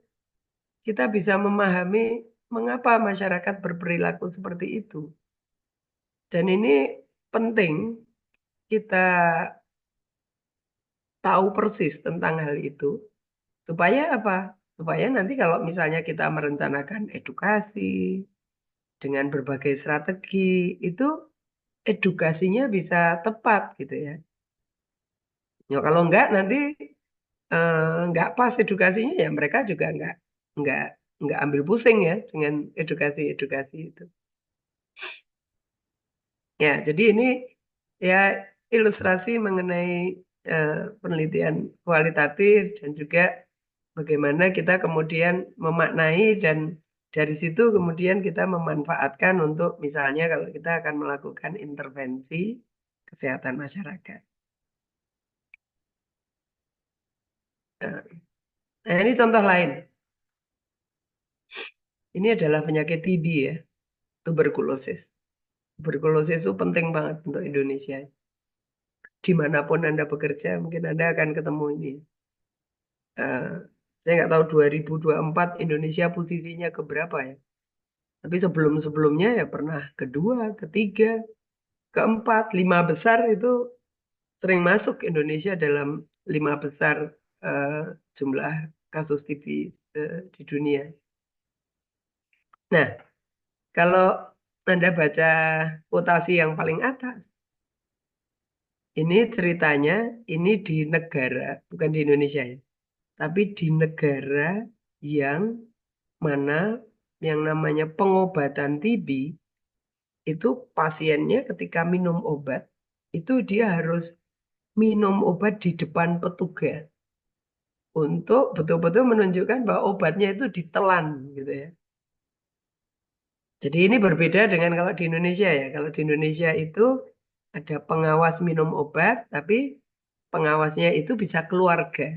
kita bisa memahami mengapa masyarakat berperilaku seperti itu. Dan ini penting kita tahu persis tentang hal itu. Supaya apa? Supaya nanti kalau misalnya kita merencanakan edukasi dengan berbagai strategi, itu edukasinya bisa tepat gitu ya. Ya kalau enggak nanti enggak pas edukasinya ya mereka juga enggak enggak ambil pusing ya dengan edukasi-edukasi itu. Ya, jadi ini ya ilustrasi mengenai penelitian kualitatif dan juga bagaimana kita kemudian memaknai dan dari situ kemudian kita memanfaatkan untuk misalnya kalau kita akan melakukan intervensi kesehatan masyarakat. Nah, ini contoh lain. Ini adalah penyakit TB ya, tuberkulosis. Tuberkulosis itu penting banget untuk Indonesia. Dimanapun Anda bekerja, mungkin Anda akan ketemu ini. Eh, saya nggak tahu 2024 Indonesia posisinya keberapa ya. Tapi sebelum-sebelumnya ya pernah kedua, ketiga, keempat, lima besar itu sering masuk Indonesia dalam lima besar eh, jumlah kasus TB di dunia. Nah, kalau Anda baca kotasi yang paling atas, ini ceritanya ini di negara, bukan di Indonesia ya, tapi di negara yang mana yang namanya pengobatan TB itu pasiennya ketika minum obat, itu dia harus minum obat di depan petugas untuk betul-betul menunjukkan bahwa obatnya itu ditelan gitu ya. Jadi ini berbeda dengan kalau di Indonesia ya. Kalau di Indonesia itu ada pengawas minum obat, tapi pengawasnya itu bisa keluarga,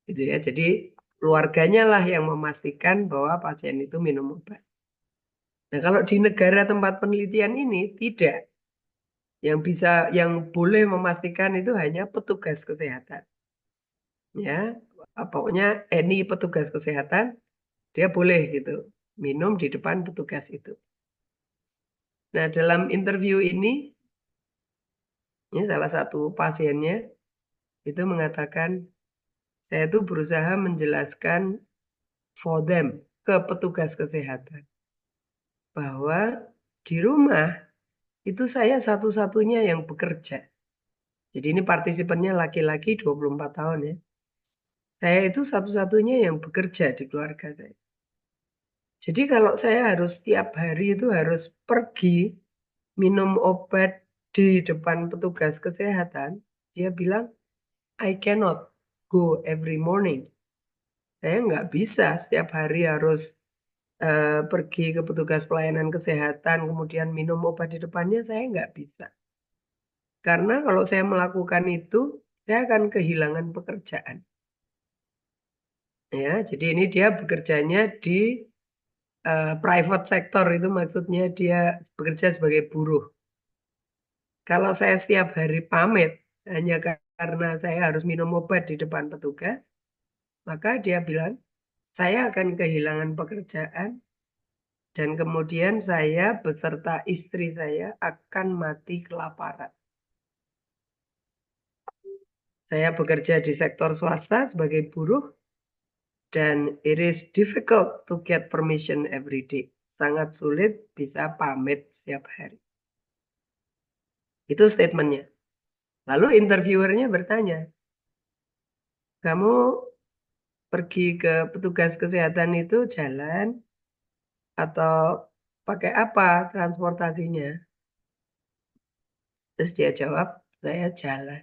gitu ya. Jadi keluarganya lah yang memastikan bahwa pasien itu minum obat. Nah, kalau di negara tempat penelitian ini tidak. Yang boleh memastikan itu hanya petugas kesehatan. Ya, pokoknya any petugas kesehatan dia boleh gitu minum di depan petugas itu. Nah, dalam interview ini salah satu pasiennya itu mengatakan, saya itu berusaha menjelaskan for them ke petugas kesehatan bahwa di rumah itu saya satu-satunya yang bekerja. Jadi ini partisipannya laki-laki 24 tahun ya. Saya itu satu-satunya yang bekerja di keluarga saya. Jadi kalau saya harus tiap hari itu harus pergi minum obat di depan petugas kesehatan, dia bilang, I cannot go every morning. Saya nggak bisa setiap hari harus pergi ke petugas pelayanan kesehatan, kemudian minum obat di depannya, saya nggak bisa. Karena kalau saya melakukan itu, saya akan kehilangan pekerjaan. Ya, jadi ini dia bekerjanya di private sector, itu maksudnya dia bekerja sebagai buruh. Kalau saya setiap hari pamit hanya karena saya harus minum obat di depan petugas, maka dia bilang, saya akan kehilangan pekerjaan dan kemudian saya beserta istri saya akan mati kelaparan. Saya bekerja di sektor swasta sebagai buruh dan it is difficult to get permission every day. Sangat sulit bisa pamit setiap hari. Itu statementnya. Lalu interviewernya bertanya, kamu pergi ke petugas kesehatan itu jalan atau pakai apa transportasinya? Terus dia jawab, saya jalan.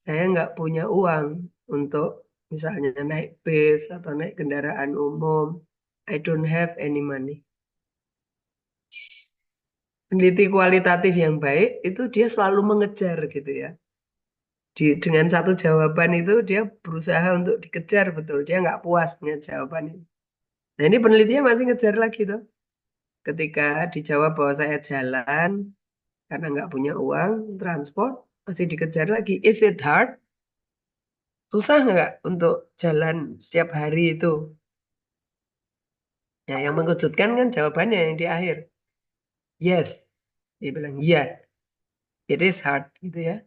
Saya nggak punya uang untuk misalnya naik bis atau naik kendaraan umum. I don't have any money. Peneliti kualitatif yang baik itu dia selalu mengejar gitu ya. Dengan satu jawaban itu dia berusaha untuk dikejar betul. Dia nggak puas dengan jawaban itu. Nah ini penelitinya masih ngejar lagi tuh. Ketika dijawab bahwa saya jalan karena nggak punya uang, transport, masih dikejar lagi. Is it hard? Susah nggak untuk jalan setiap hari itu? Ya, yang mengejutkan kan jawabannya yang di akhir. Yes. Dia bilang, yes, it is hard gitu ya.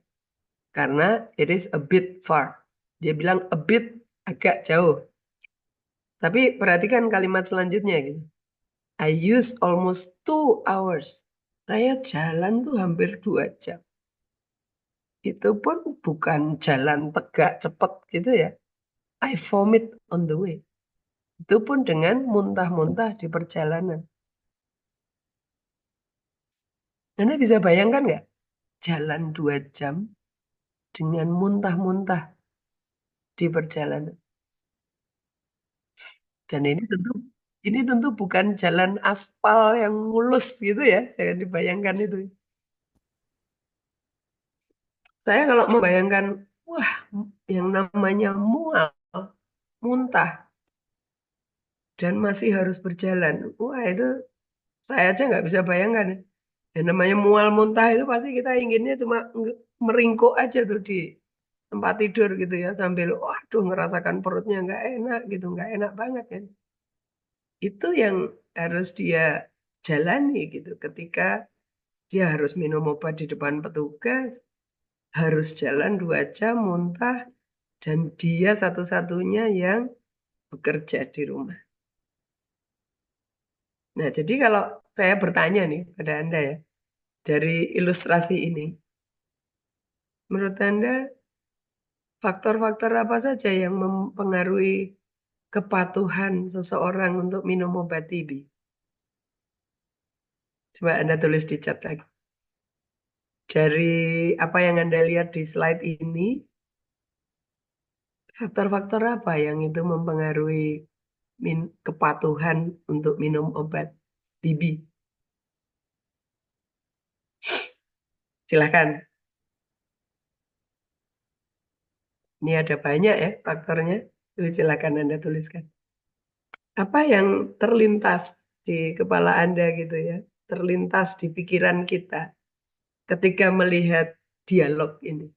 Karena it is a bit far. Dia bilang a bit agak jauh. Tapi perhatikan kalimat selanjutnya gitu. I use almost 2 hours. Saya jalan tuh hampir 2 jam. Itu pun bukan jalan tegak cepet gitu ya. I vomit on the way. Itu pun dengan muntah-muntah di perjalanan. Anda bisa bayangkan nggak? Jalan 2 jam dengan muntah-muntah di perjalanan. Dan ini tentu bukan jalan aspal yang mulus gitu ya. Jangan dibayangkan itu. Saya kalau membayangkan, wah, yang namanya mual, muntah, dan masih harus berjalan. Wah, itu saya aja nggak bisa bayangkan. Dan namanya mual muntah itu pasti kita inginnya cuma meringkuk aja tuh di tempat tidur gitu ya. Sambil, waduh, ngerasakan perutnya nggak enak gitu. Nggak enak banget kan. Itu yang harus dia jalani gitu. Ketika dia harus minum obat di depan petugas, harus jalan 2 jam muntah, dan dia satu-satunya yang bekerja di rumah. Nah, jadi kalau saya bertanya nih pada Anda ya, dari ilustrasi ini, menurut Anda faktor-faktor apa saja yang mempengaruhi kepatuhan seseorang untuk minum obat TB? Coba Anda tulis di chat lagi. Dari apa yang Anda lihat di slide ini, faktor-faktor apa yang itu mempengaruhi kepatuhan untuk minum obat TB? Silahkan. Ini ada banyak ya faktornya. Silakan Anda tuliskan. Apa yang terlintas di kepala Anda gitu ya, terlintas di pikiran kita ketika melihat dialog ini?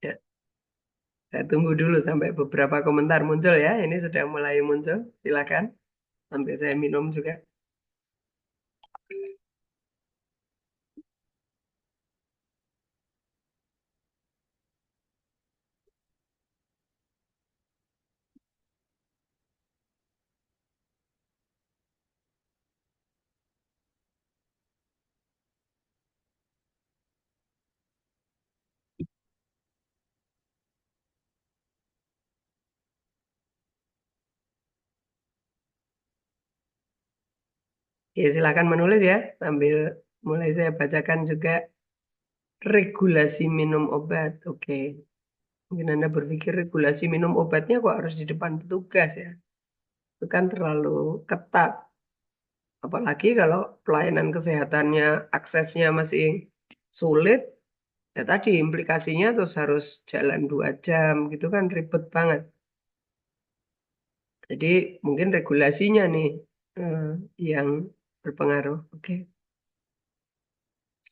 Ya, saya tunggu dulu sampai beberapa komentar muncul ya. Ini sudah mulai muncul. Silakan. Sampai saya minum juga. Ya, silakan menulis ya. Sambil mulai saya bacakan juga regulasi minum obat. Oke. Mungkin Anda berpikir regulasi minum obatnya kok harus di depan petugas ya. Itu kan terlalu ketat. Apalagi kalau pelayanan kesehatannya aksesnya masih sulit, ya tadi implikasinya terus harus jalan 2 jam gitu kan ribet banget. Jadi mungkin regulasinya nih eh, yang berpengaruh. Oke.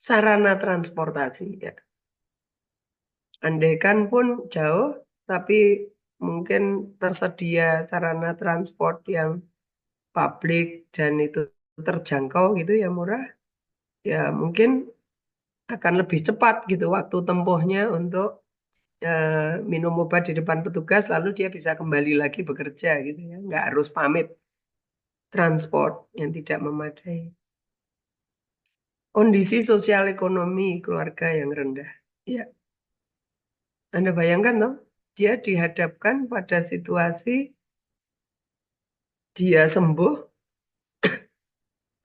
Sarana transportasi ya. Andaikan pun jauh, tapi mungkin tersedia sarana transport yang publik dan itu terjangkau gitu ya murah, ya mungkin akan lebih cepat gitu waktu tempuhnya untuk minum obat di depan petugas lalu dia bisa kembali lagi bekerja gitu ya, nggak harus pamit transport yang tidak memadai. Kondisi sosial ekonomi keluarga yang rendah. Ya, Anda bayangkan loh, dia dihadapkan pada situasi dia sembuh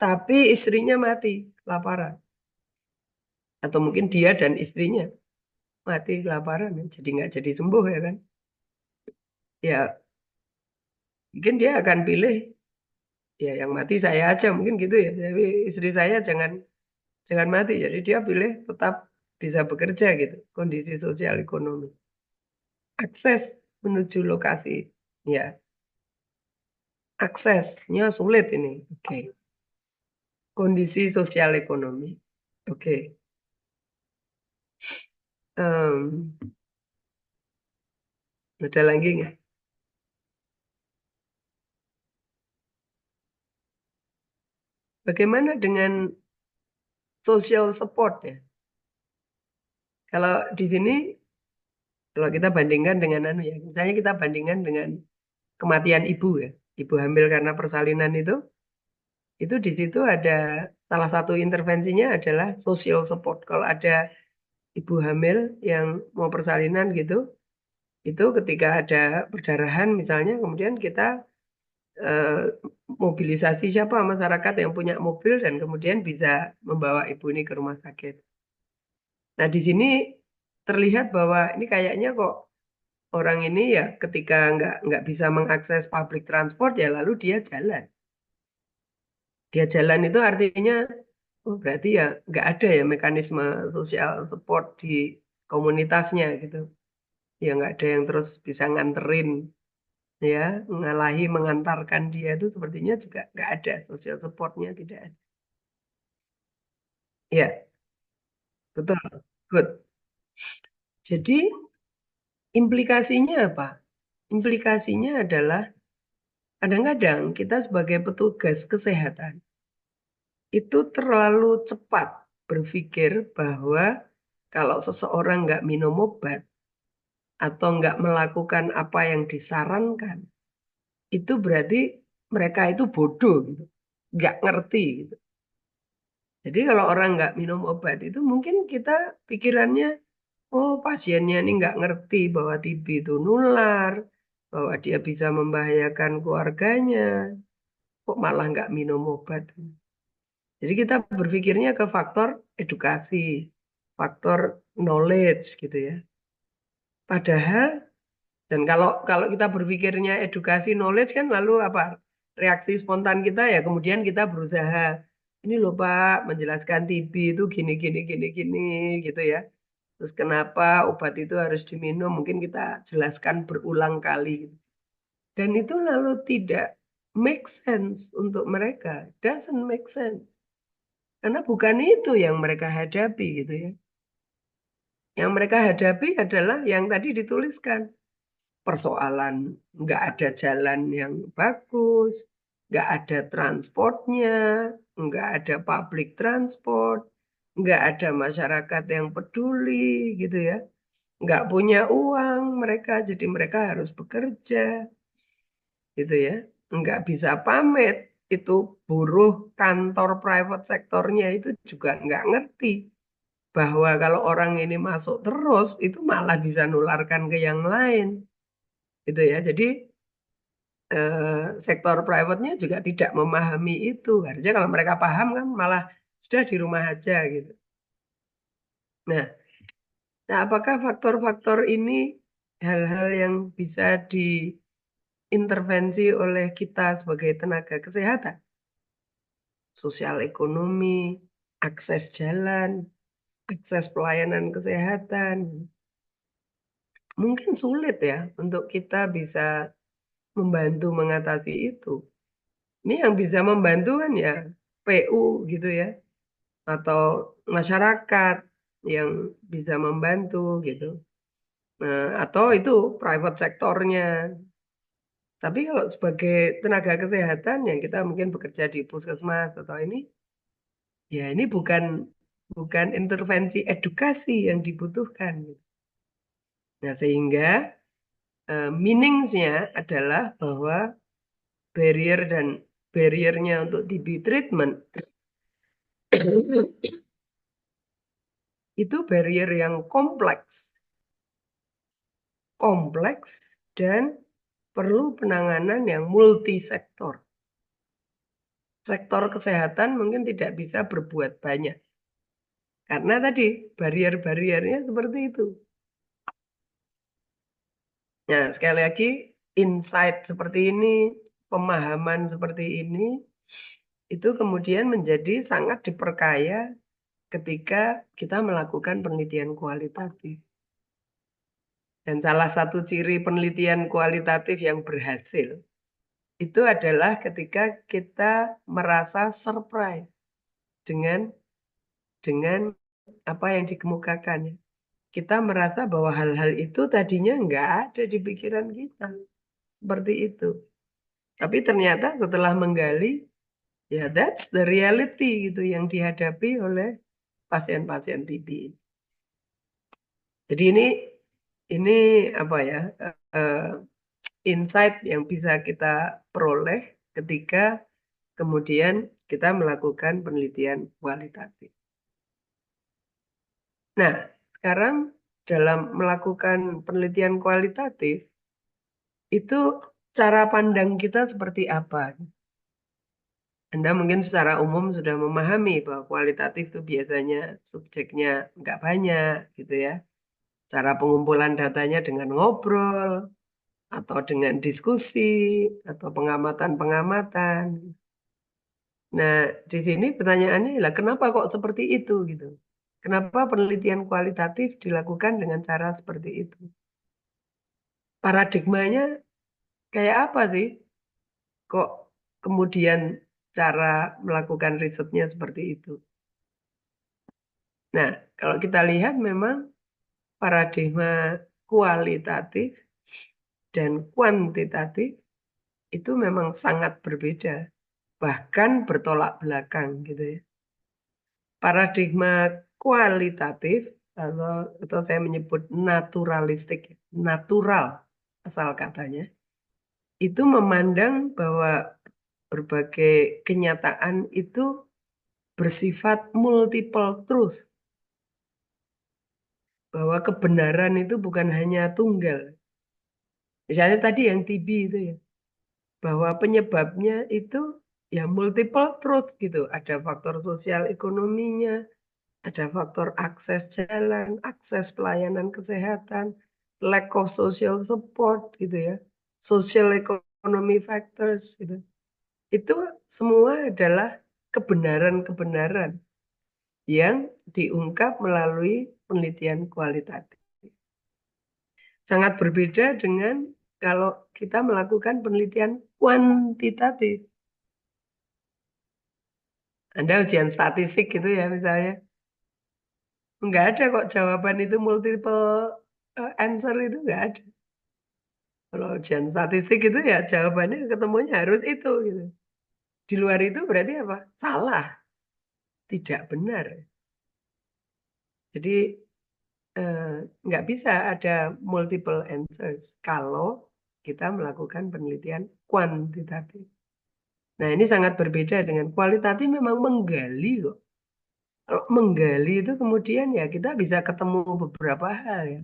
tapi istrinya mati kelaparan. Atau mungkin dia dan istrinya mati kelaparan, jadi nggak jadi sembuh ya kan. Ya mungkin dia akan pilih ya yang mati saya aja mungkin gitu ya. Tapi istri saya jangan jangan mati. Jadi dia pilih tetap bisa bekerja gitu. Kondisi sosial ekonomi. Akses menuju lokasi. Ya, aksesnya sulit ini. Oke. Kondisi sosial ekonomi. Oke. Em, ada lagi nggak? Bagaimana dengan social support ya? Kalau di sini, kalau kita bandingkan dengan anu ya, misalnya kita bandingkan dengan kematian ibu ya, ibu hamil karena persalinan itu di situ ada salah satu intervensinya adalah social support. Kalau ada ibu hamil yang mau persalinan gitu, itu ketika ada perdarahan misalnya, kemudian kita eh, mobilisasi siapa masyarakat yang punya mobil dan kemudian bisa membawa ibu ini ke rumah sakit. Nah di sini terlihat bahwa ini kayaknya kok orang ini ya ketika nggak bisa mengakses public transport ya lalu dia jalan. Dia jalan itu artinya, oh berarti ya nggak ada ya mekanisme social support di komunitasnya gitu. Ya nggak ada yang terus bisa nganterin, ya, ngalahi mengantarkan dia itu sepertinya juga nggak ada social supportnya tidak ada. Ya, betul. Good. Jadi implikasinya apa? Implikasinya adalah kadang-kadang kita sebagai petugas kesehatan itu terlalu cepat berpikir bahwa kalau seseorang nggak minum obat atau nggak melakukan apa yang disarankan, itu berarti mereka itu bodoh gitu, nggak ngerti gitu. Jadi kalau orang nggak minum obat itu mungkin kita pikirannya, oh pasiennya ini nggak ngerti bahwa TB itu nular, bahwa dia bisa membahayakan keluarganya, kok malah nggak minum obat. Jadi kita berpikirnya ke faktor edukasi, faktor knowledge gitu ya. Padahal, dan kalau kita berpikirnya edukasi knowledge kan lalu apa? Reaksi spontan kita ya kemudian kita berusaha, ini loh Pak, menjelaskan TB itu gini, gini, gini, gini gitu ya. Terus kenapa obat itu harus diminum, mungkin kita jelaskan berulang kali. Dan itu lalu tidak make sense untuk mereka. Doesn't make sense. Karena bukan itu yang mereka hadapi gitu ya. Yang mereka hadapi adalah yang tadi dituliskan. Persoalan nggak ada jalan yang bagus, nggak ada transportnya, nggak ada public transport, nggak ada masyarakat yang peduli gitu ya. Nggak punya uang mereka, jadi mereka harus bekerja gitu ya. Nggak bisa pamit, itu buruh kantor private sektornya itu juga nggak ngerti bahwa kalau orang ini masuk terus itu malah bisa nularkan ke yang lain gitu ya. Jadi sektor private-nya juga tidak memahami itu. Harusnya kalau mereka paham kan malah sudah di rumah aja gitu. Nah, apakah faktor-faktor ini hal-hal yang bisa diintervensi oleh kita sebagai tenaga kesehatan? Sosial ekonomi, akses jalan, akses pelayanan kesehatan. Mungkin sulit ya untuk kita bisa membantu mengatasi itu. Ini yang bisa membantu kan ya PU gitu ya, atau masyarakat yang bisa membantu gitu. Atau itu private sektornya. Tapi kalau sebagai tenaga kesehatan yang kita mungkin bekerja di puskesmas atau ini, ya ini bukan intervensi edukasi yang dibutuhkan. Nah sehingga meaningsnya adalah bahwa barriernya untuk TB treatment itu barrier yang kompleks dan perlu penanganan yang multisektor. Sektor kesehatan mungkin tidak bisa berbuat banyak. Karena tadi barrier-barriernya seperti itu. Nah, sekali lagi insight seperti ini, pemahaman seperti ini, itu kemudian menjadi sangat diperkaya ketika kita melakukan penelitian kualitatif. Dan salah satu ciri penelitian kualitatif yang berhasil itu adalah ketika kita merasa surprise dengan apa yang dikemukakan. Kita merasa bahwa hal-hal itu tadinya nggak ada di pikiran kita. Seperti itu. Tapi ternyata setelah menggali, ya that's the reality gitu yang dihadapi oleh pasien-pasien TB. Jadi ini apa ya insight yang bisa kita peroleh ketika kemudian kita melakukan penelitian kualitatif. Nah, sekarang dalam melakukan penelitian kualitatif itu cara pandang kita seperti apa? Anda mungkin secara umum sudah memahami bahwa kualitatif itu biasanya subjeknya nggak banyak gitu ya. Cara pengumpulan datanya dengan ngobrol, atau dengan diskusi, atau pengamatan-pengamatan. Nah, di sini pertanyaannya adalah kenapa kok seperti itu gitu? Kenapa penelitian kualitatif dilakukan dengan cara seperti itu? Paradigmanya kayak apa sih? Kok kemudian cara melakukan risetnya seperti itu? Nah, kalau kita lihat memang paradigma kualitatif dan kuantitatif itu memang sangat berbeda, bahkan bertolak belakang gitu ya. Paradigma kualitatif atau saya menyebut naturalistik, natural asal katanya, itu memandang bahwa berbagai kenyataan itu bersifat multiple truth. bahwa kebenaran itu bukan hanya tunggal. Misalnya tadi yang TB itu ya, bahwa penyebabnya itu ya multiple truth gitu. Ada faktor sosial ekonominya, ada faktor akses jalan, akses pelayanan kesehatan, lack of social support gitu ya, social economy factors gitu. Itu semua adalah kebenaran-kebenaran yang diungkap melalui penelitian kualitatif. Sangat berbeda dengan kalau kita melakukan penelitian kuantitatif. Anda ujian statistik gitu ya misalnya. Nggak ada kok jawaban itu multiple answer itu nggak ada. Kalau ujian statistik itu ya jawabannya ketemunya harus itu gitu. Di luar itu berarti apa? Salah, tidak benar. Jadi nggak bisa ada multiple answers kalau kita melakukan penelitian kuantitatif. Nah ini sangat berbeda dengan kualitatif, memang menggali kok. Kalau menggali itu kemudian ya kita bisa ketemu beberapa hal ya.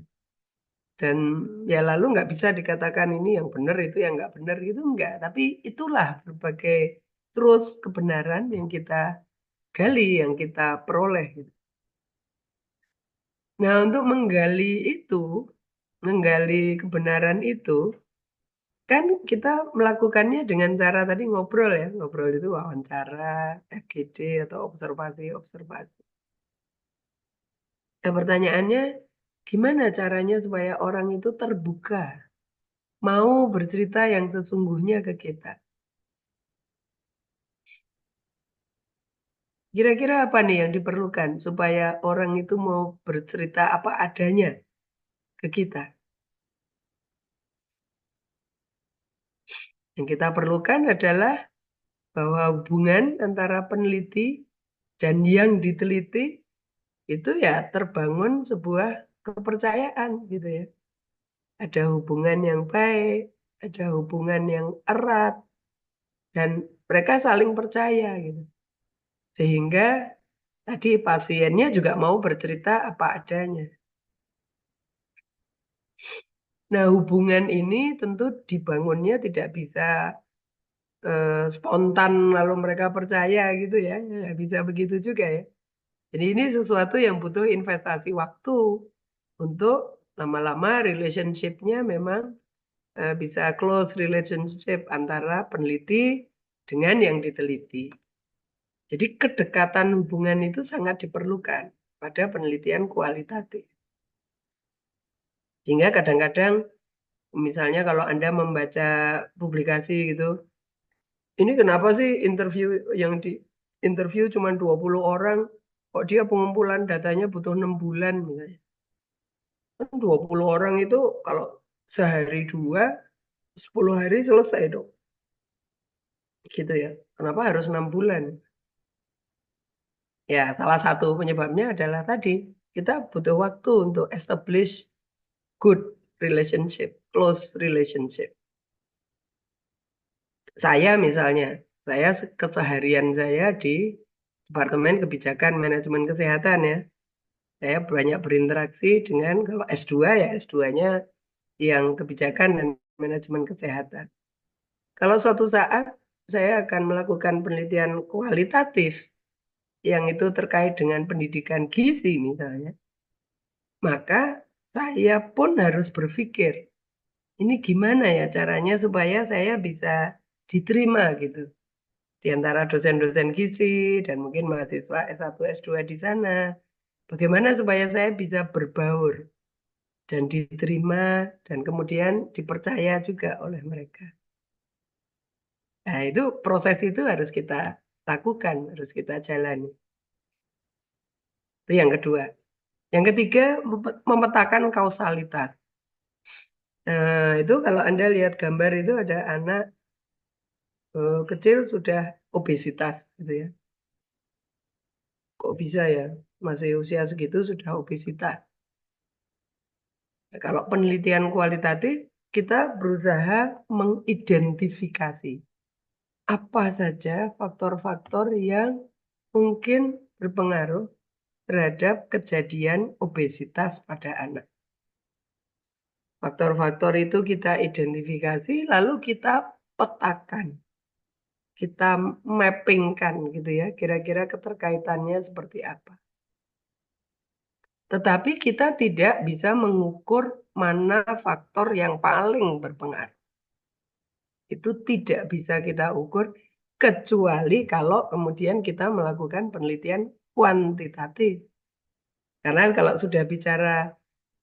Dan ya lalu nggak bisa dikatakan ini yang benar itu yang nggak benar itu enggak. Tapi itulah berbagai terus kebenaran yang kita gali, yang kita peroleh gitu. Nah untuk menggali kebenaran itu, kan kita melakukannya dengan cara tadi ngobrol ya. Ngobrol itu wawancara, FGD atau observasi. Nah pertanyaannya, gimana caranya supaya orang itu terbuka, mau bercerita yang sesungguhnya ke kita? Kira-kira apa nih yang diperlukan supaya orang itu mau bercerita apa adanya ke kita? Yang kita perlukan adalah bahwa hubungan antara peneliti dan yang diteliti itu ya terbangun sebuah kepercayaan gitu ya. Ada hubungan yang baik, ada hubungan yang erat, dan mereka saling percaya gitu. Sehingga tadi pasiennya juga mau bercerita apa adanya. Nah, hubungan ini tentu dibangunnya tidak bisa spontan lalu mereka percaya gitu ya. Nggak bisa begitu juga ya. Jadi ini sesuatu yang butuh investasi waktu untuk lama-lama relationship-nya memang bisa close relationship antara peneliti dengan yang diteliti. Jadi kedekatan hubungan itu sangat diperlukan pada penelitian kualitatif. Sehingga kadang-kadang misalnya kalau Anda membaca publikasi gitu, ini kenapa sih yang di interview cuma 20 orang, kok dia pengumpulan datanya butuh 6 bulan misalnya. Kan 20 orang itu kalau sehari dua, 10 hari selesai dong. Gitu ya. Kenapa harus 6 bulan? Ya, salah satu penyebabnya adalah tadi, kita butuh waktu untuk establish good relationship, close relationship. Saya misalnya, keseharian saya di Departemen Kebijakan Manajemen Kesehatan ya. Saya banyak berinteraksi dengan, kalau S2 ya S2-nya yang kebijakan dan manajemen kesehatan. Kalau suatu saat saya akan melakukan penelitian kualitatif yang itu terkait dengan pendidikan gizi misalnya, maka saya pun harus berpikir, ini gimana ya caranya supaya saya bisa diterima gitu di antara dosen-dosen gizi dan mungkin mahasiswa S1, S2 di sana. Bagaimana supaya saya bisa berbaur dan diterima dan kemudian dipercaya juga oleh mereka. Nah, itu proses itu harus kita lakukan, harus kita jalani. Itu yang kedua. Yang ketiga, memetakan kausalitas. Nah, itu kalau Anda lihat gambar itu ada anak kecil sudah obesitas gitu ya. Kok bisa ya? Masih usia segitu sudah obesitas. Nah, kalau penelitian kualitatif, kita berusaha mengidentifikasi apa saja faktor-faktor yang mungkin berpengaruh terhadap kejadian obesitas pada anak. Faktor-faktor itu kita identifikasi, lalu kita petakan, kita mappingkan gitu ya, kira-kira keterkaitannya seperti apa. Tetapi kita tidak bisa mengukur mana faktor yang paling berpengaruh. Itu tidak bisa kita ukur, kecuali kalau kemudian kita melakukan penelitian kuantitatif. Karena kalau sudah bicara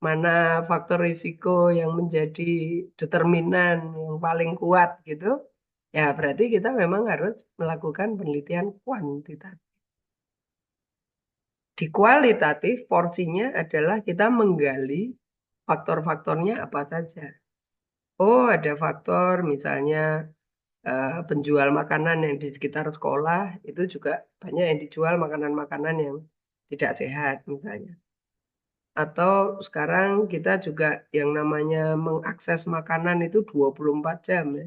mana faktor risiko yang menjadi determinan yang paling kuat gitu, ya berarti kita memang harus melakukan penelitian kuantitatif. Di kualitatif porsinya adalah kita menggali faktor-faktornya apa saja. Oh, ada faktor misalnya penjual makanan yang di sekitar sekolah, itu juga banyak yang dijual makanan-makanan yang tidak sehat misalnya. Atau sekarang kita juga yang namanya mengakses makanan itu 24 jam ya.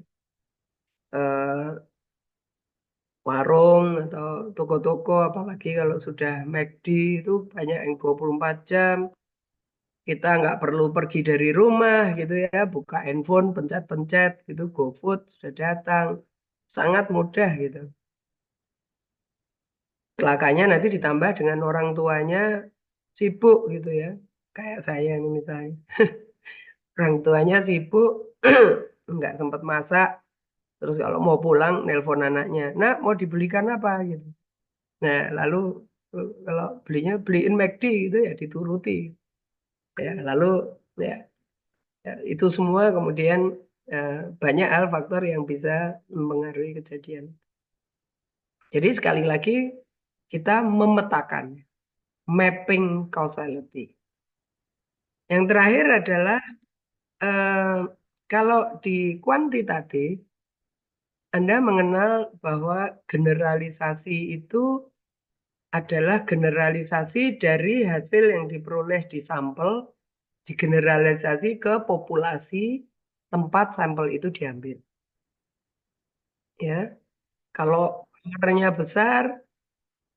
Warung atau toko-toko, apalagi kalau sudah McD itu banyak yang 24 jam. Kita nggak perlu pergi dari rumah gitu ya, buka handphone, pencet-pencet gitu, GoFood sudah datang. Sangat mudah gitu. Celakanya nanti ditambah dengan orang tuanya sibuk gitu ya. Kayak saya ini misalnya. Orang tuanya sibuk, nggak sempat masak. Terus kalau mau pulang, nelpon anaknya. Nah, mau dibelikan apa gitu. Nah, lalu kalau beliin McD gitu ya dituruti. Ya, lalu ya, ya, itu semua kemudian banyak hal faktor yang bisa mempengaruhi kejadian. Jadi sekali lagi kita memetakan mapping causality. Yang terakhir adalah kalau di kuantitatif Anda mengenal bahwa generalisasi itu adalah generalisasi dari hasil yang diperoleh di sampel, digeneralisasi ke populasi tempat sampel itu diambil. Ya, kalau R-nya besar,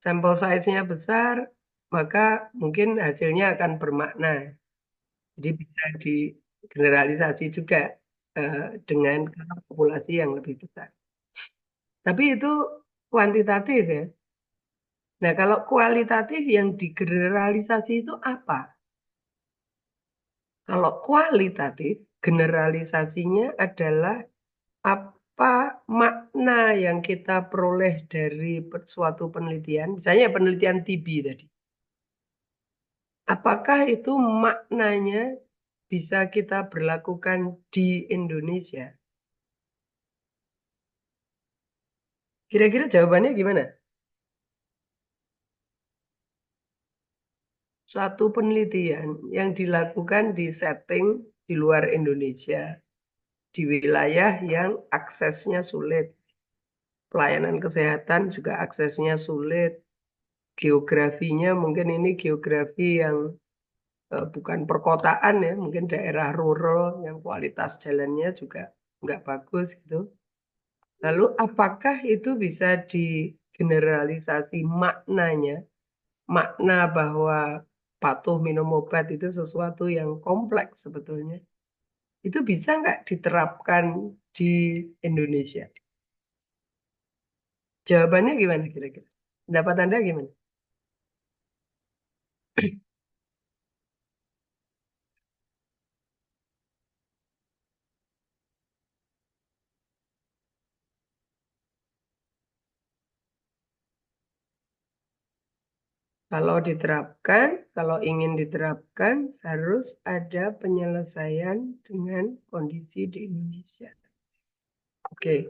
sampel size-nya besar, maka mungkin hasilnya akan bermakna. Jadi bisa digeneralisasi juga dengan populasi yang lebih besar. Tapi itu kuantitatif ya. Nah, kalau kualitatif yang digeneralisasi itu apa? Kalau kualitatif, generalisasinya adalah apa makna yang kita peroleh dari suatu penelitian, misalnya penelitian TB tadi. Apakah itu maknanya bisa kita berlakukan di Indonesia? Kira-kira jawabannya gimana? Suatu penelitian yang dilakukan di setting di luar Indonesia, di wilayah yang aksesnya sulit. Pelayanan kesehatan juga aksesnya sulit. Geografinya mungkin ini geografi yang bukan perkotaan ya, mungkin daerah rural yang kualitas jalannya juga nggak bagus gitu. Lalu apakah itu bisa digeneralisasi maknanya? Makna bahwa patuh minum obat itu sesuatu yang kompleks sebetulnya. Itu bisa nggak diterapkan di Indonesia? Jawabannya gimana kira-kira? Pendapat Anda gimana? Kalau diterapkan, kalau ingin diterapkan, harus ada penyelesaian dengan kondisi di Indonesia. Oke.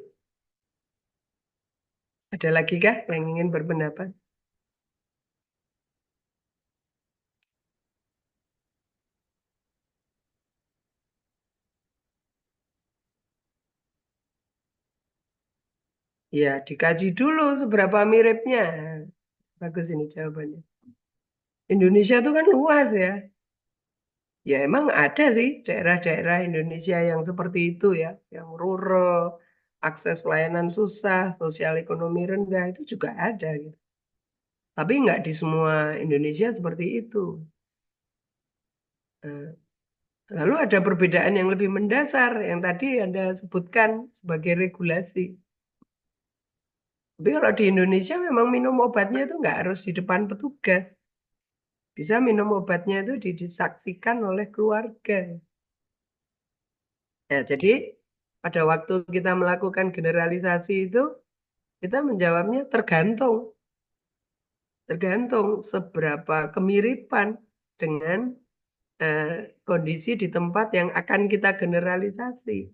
Ada lagi kah yang ingin berpendapat? Ya, dikaji dulu seberapa miripnya. Bagus ini jawabannya. Indonesia itu kan luas ya. Ya emang ada sih daerah-daerah Indonesia yang seperti itu ya. Yang rural, akses pelayanan susah, sosial ekonomi rendah, itu juga ada gitu. Tapi nggak di semua Indonesia seperti itu. Nah, lalu ada perbedaan yang lebih mendasar yang tadi Anda sebutkan sebagai regulasi. Tapi kalau di Indonesia memang minum obatnya itu nggak harus di depan petugas. Bisa minum obatnya itu disaksikan oleh keluarga. Nah, jadi pada waktu kita melakukan generalisasi itu, kita menjawabnya tergantung. Tergantung seberapa kemiripan dengan kondisi di tempat yang akan kita generalisasi.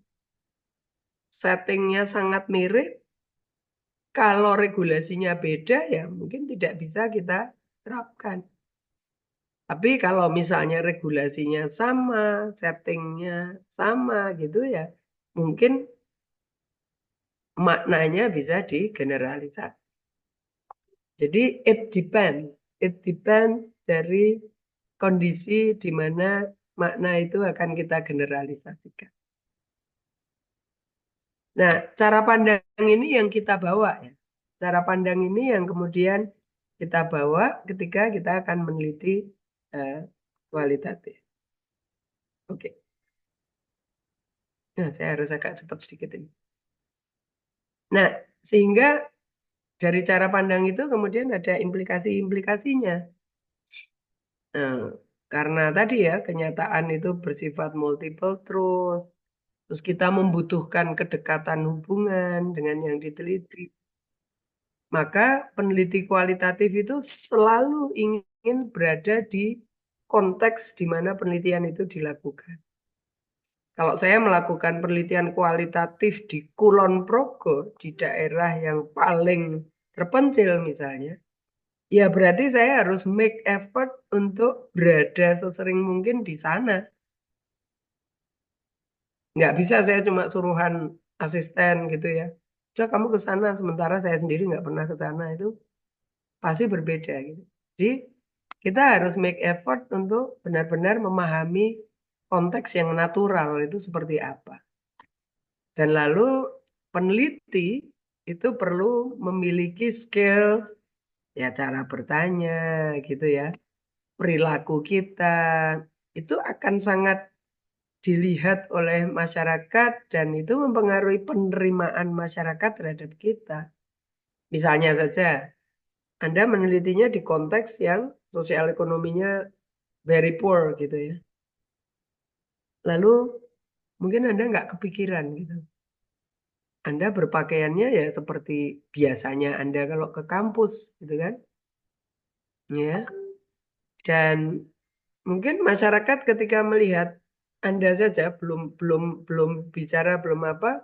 Settingnya sangat mirip, kalau regulasinya beda ya mungkin tidak bisa kita terapkan. Tapi kalau misalnya regulasinya sama, settingnya sama gitu ya, mungkin maknanya bisa digeneralisasi. Jadi it depends dari kondisi di mana makna itu akan kita generalisasikan. Nah, cara pandang ini yang kita bawa ya. Cara pandang ini yang kemudian kita bawa ketika kita akan meneliti kualitatif. Oke. Nah, saya harus agak cepat sedikit ini. Nah, sehingga dari cara pandang itu kemudian ada implikasi-implikasinya. Nah, karena tadi ya kenyataan itu bersifat multiple truth, terus kita membutuhkan kedekatan hubungan dengan yang diteliti. Maka peneliti kualitatif itu selalu ingin berada di konteks di mana penelitian itu dilakukan. Kalau saya melakukan penelitian kualitatif di Kulon Progo, di daerah yang paling terpencil misalnya, ya berarti saya harus make effort untuk berada sesering mungkin di sana. Nggak bisa saya cuma suruhan asisten gitu ya. Coba kamu ke sana, sementara saya sendiri nggak pernah ke sana, itu pasti berbeda gitu. Jadi kita harus make effort untuk benar-benar memahami konteks yang natural itu seperti apa. Dan lalu peneliti itu perlu memiliki skill, ya cara bertanya gitu ya. Perilaku kita itu akan sangat dilihat oleh masyarakat dan itu mempengaruhi penerimaan masyarakat terhadap kita. Misalnya saja, Anda menelitinya di konteks yang sosial ekonominya very poor gitu ya. Lalu mungkin Anda nggak kepikiran gitu. Anda berpakaiannya ya seperti biasanya Anda kalau ke kampus gitu kan. Ya. Dan mungkin masyarakat ketika melihat Anda saja belum bicara belum apa,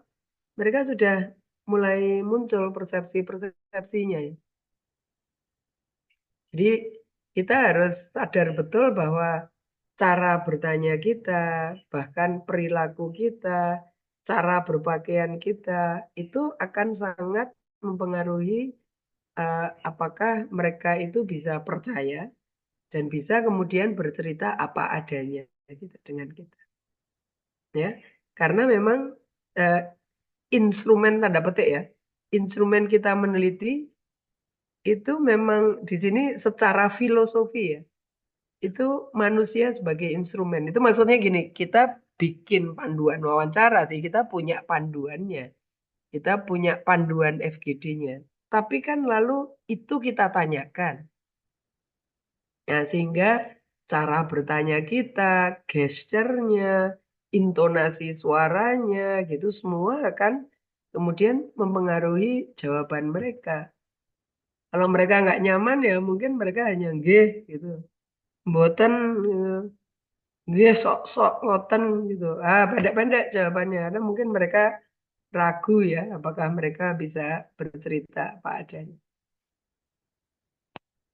mereka sudah mulai muncul persepsi-persepsinya ya. Jadi kita harus sadar betul bahwa cara bertanya kita, bahkan perilaku kita, cara berpakaian kita itu akan sangat mempengaruhi apakah mereka itu bisa percaya dan bisa kemudian bercerita apa adanya gitu dengan kita. Ya, karena memang eh, instrumen tanda petik ya, instrumen kita meneliti itu memang di sini secara filosofi ya. Itu manusia sebagai instrumen. Itu maksudnya gini, kita bikin panduan wawancara sih, kita punya panduannya. Kita punya panduan FGD-nya. Tapi kan lalu itu kita tanyakan. Nah, sehingga cara bertanya kita, gesturnya, intonasi suaranya, gitu semua akan kemudian mempengaruhi jawaban mereka. Kalau mereka nggak nyaman ya mungkin mereka hanya nggih gitu. Mboten dia sok-sok ngoten gitu. Pendek-pendek jawabannya. Karena mungkin mereka ragu ya, apakah mereka bisa bercerita apa adanya.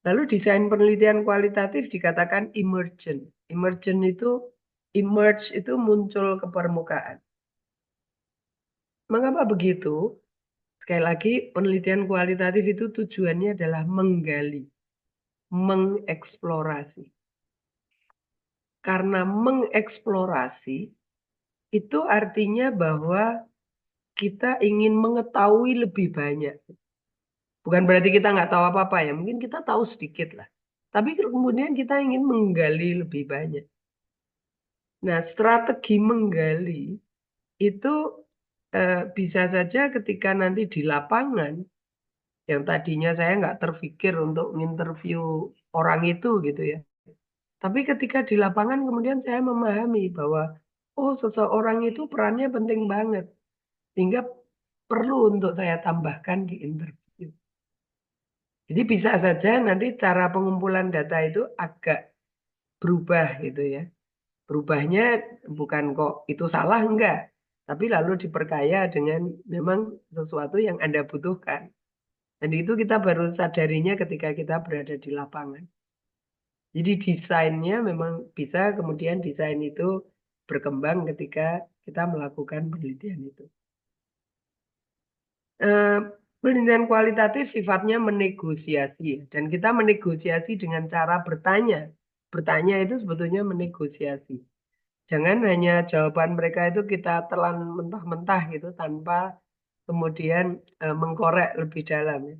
Lalu desain penelitian kualitatif dikatakan emergent. Emerge itu muncul ke permukaan. Mengapa begitu? Sekali lagi, penelitian kualitatif itu tujuannya adalah menggali, mengeksplorasi. Karena mengeksplorasi itu artinya bahwa kita ingin mengetahui lebih banyak. Bukan berarti kita nggak tahu apa-apa ya, mungkin kita tahu sedikit lah. Tapi kemudian kita ingin menggali lebih banyak. Nah, strategi menggali itu bisa saja ketika nanti di lapangan, yang tadinya saya nggak terpikir untuk menginterview orang itu gitu ya. Tapi ketika di lapangan kemudian saya memahami bahwa, oh seseorang itu perannya penting banget. Sehingga perlu untuk saya tambahkan di interview. Jadi bisa saja nanti cara pengumpulan data itu agak berubah gitu ya. Berubahnya bukan kok itu salah enggak. Tapi lalu diperkaya dengan memang sesuatu yang Anda butuhkan. Dan itu kita baru sadarinya ketika kita berada di lapangan. Jadi desainnya memang bisa kemudian desain itu berkembang ketika kita melakukan penelitian itu. Penelitian kualitatif sifatnya menegosiasi dan kita menegosiasi dengan cara bertanya. Bertanya itu sebetulnya menegosiasi. Jangan hanya jawaban mereka itu kita telan mentah-mentah gitu tanpa kemudian mengkorek lebih dalam.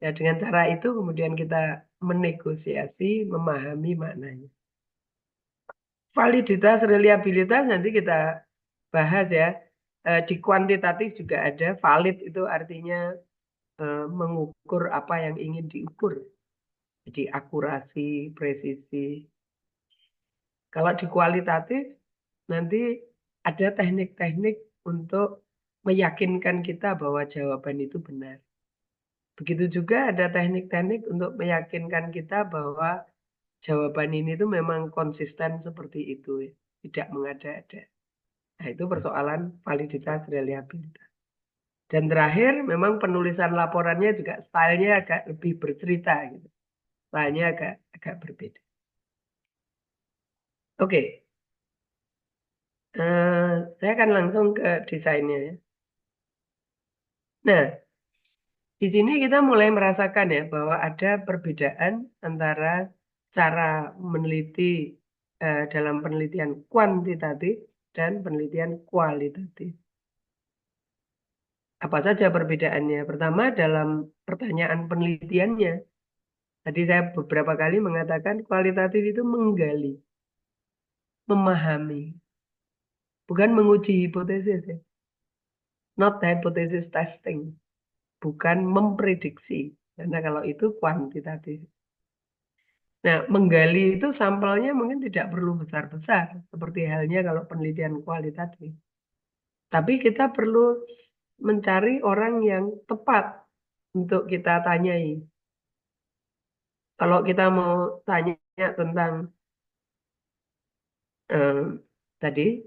Ya, dengan cara itu kemudian kita menegosiasi, memahami maknanya. Validitas, reliabilitas nanti kita bahas ya. Di kuantitatif juga ada valid itu artinya mengukur apa yang ingin diukur. Jadi akurasi, presisi. Kalau di kualitatif nanti ada teknik-teknik untuk meyakinkan kita bahwa jawaban itu benar. Begitu juga ada teknik-teknik untuk meyakinkan kita bahwa jawaban ini tuh memang konsisten seperti itu, ya. Tidak mengada-ada. Nah, itu persoalan validitas reliabilitas. Dan terakhir, memang penulisan laporannya juga stylenya agak lebih bercerita, gitu. Stylenya agak berbeda. Oke, saya akan langsung ke desainnya ya. Nah, di sini kita mulai merasakan ya bahwa ada perbedaan antara cara meneliti dalam penelitian kuantitatif dan penelitian kualitatif. Apa saja perbedaannya? Pertama, dalam pertanyaan penelitiannya. Tadi saya beberapa kali mengatakan kualitatif itu menggali, memahami, bukan menguji hipotesis ya. Not hypothesis testing, bukan memprediksi. Karena kalau itu kuantitatif. Nah, menggali itu sampelnya mungkin tidak perlu besar-besar, seperti halnya kalau penelitian kualitatif. Tapi kita perlu mencari orang yang tepat untuk kita tanyai. Kalau kita mau tanya tentang eh, tadi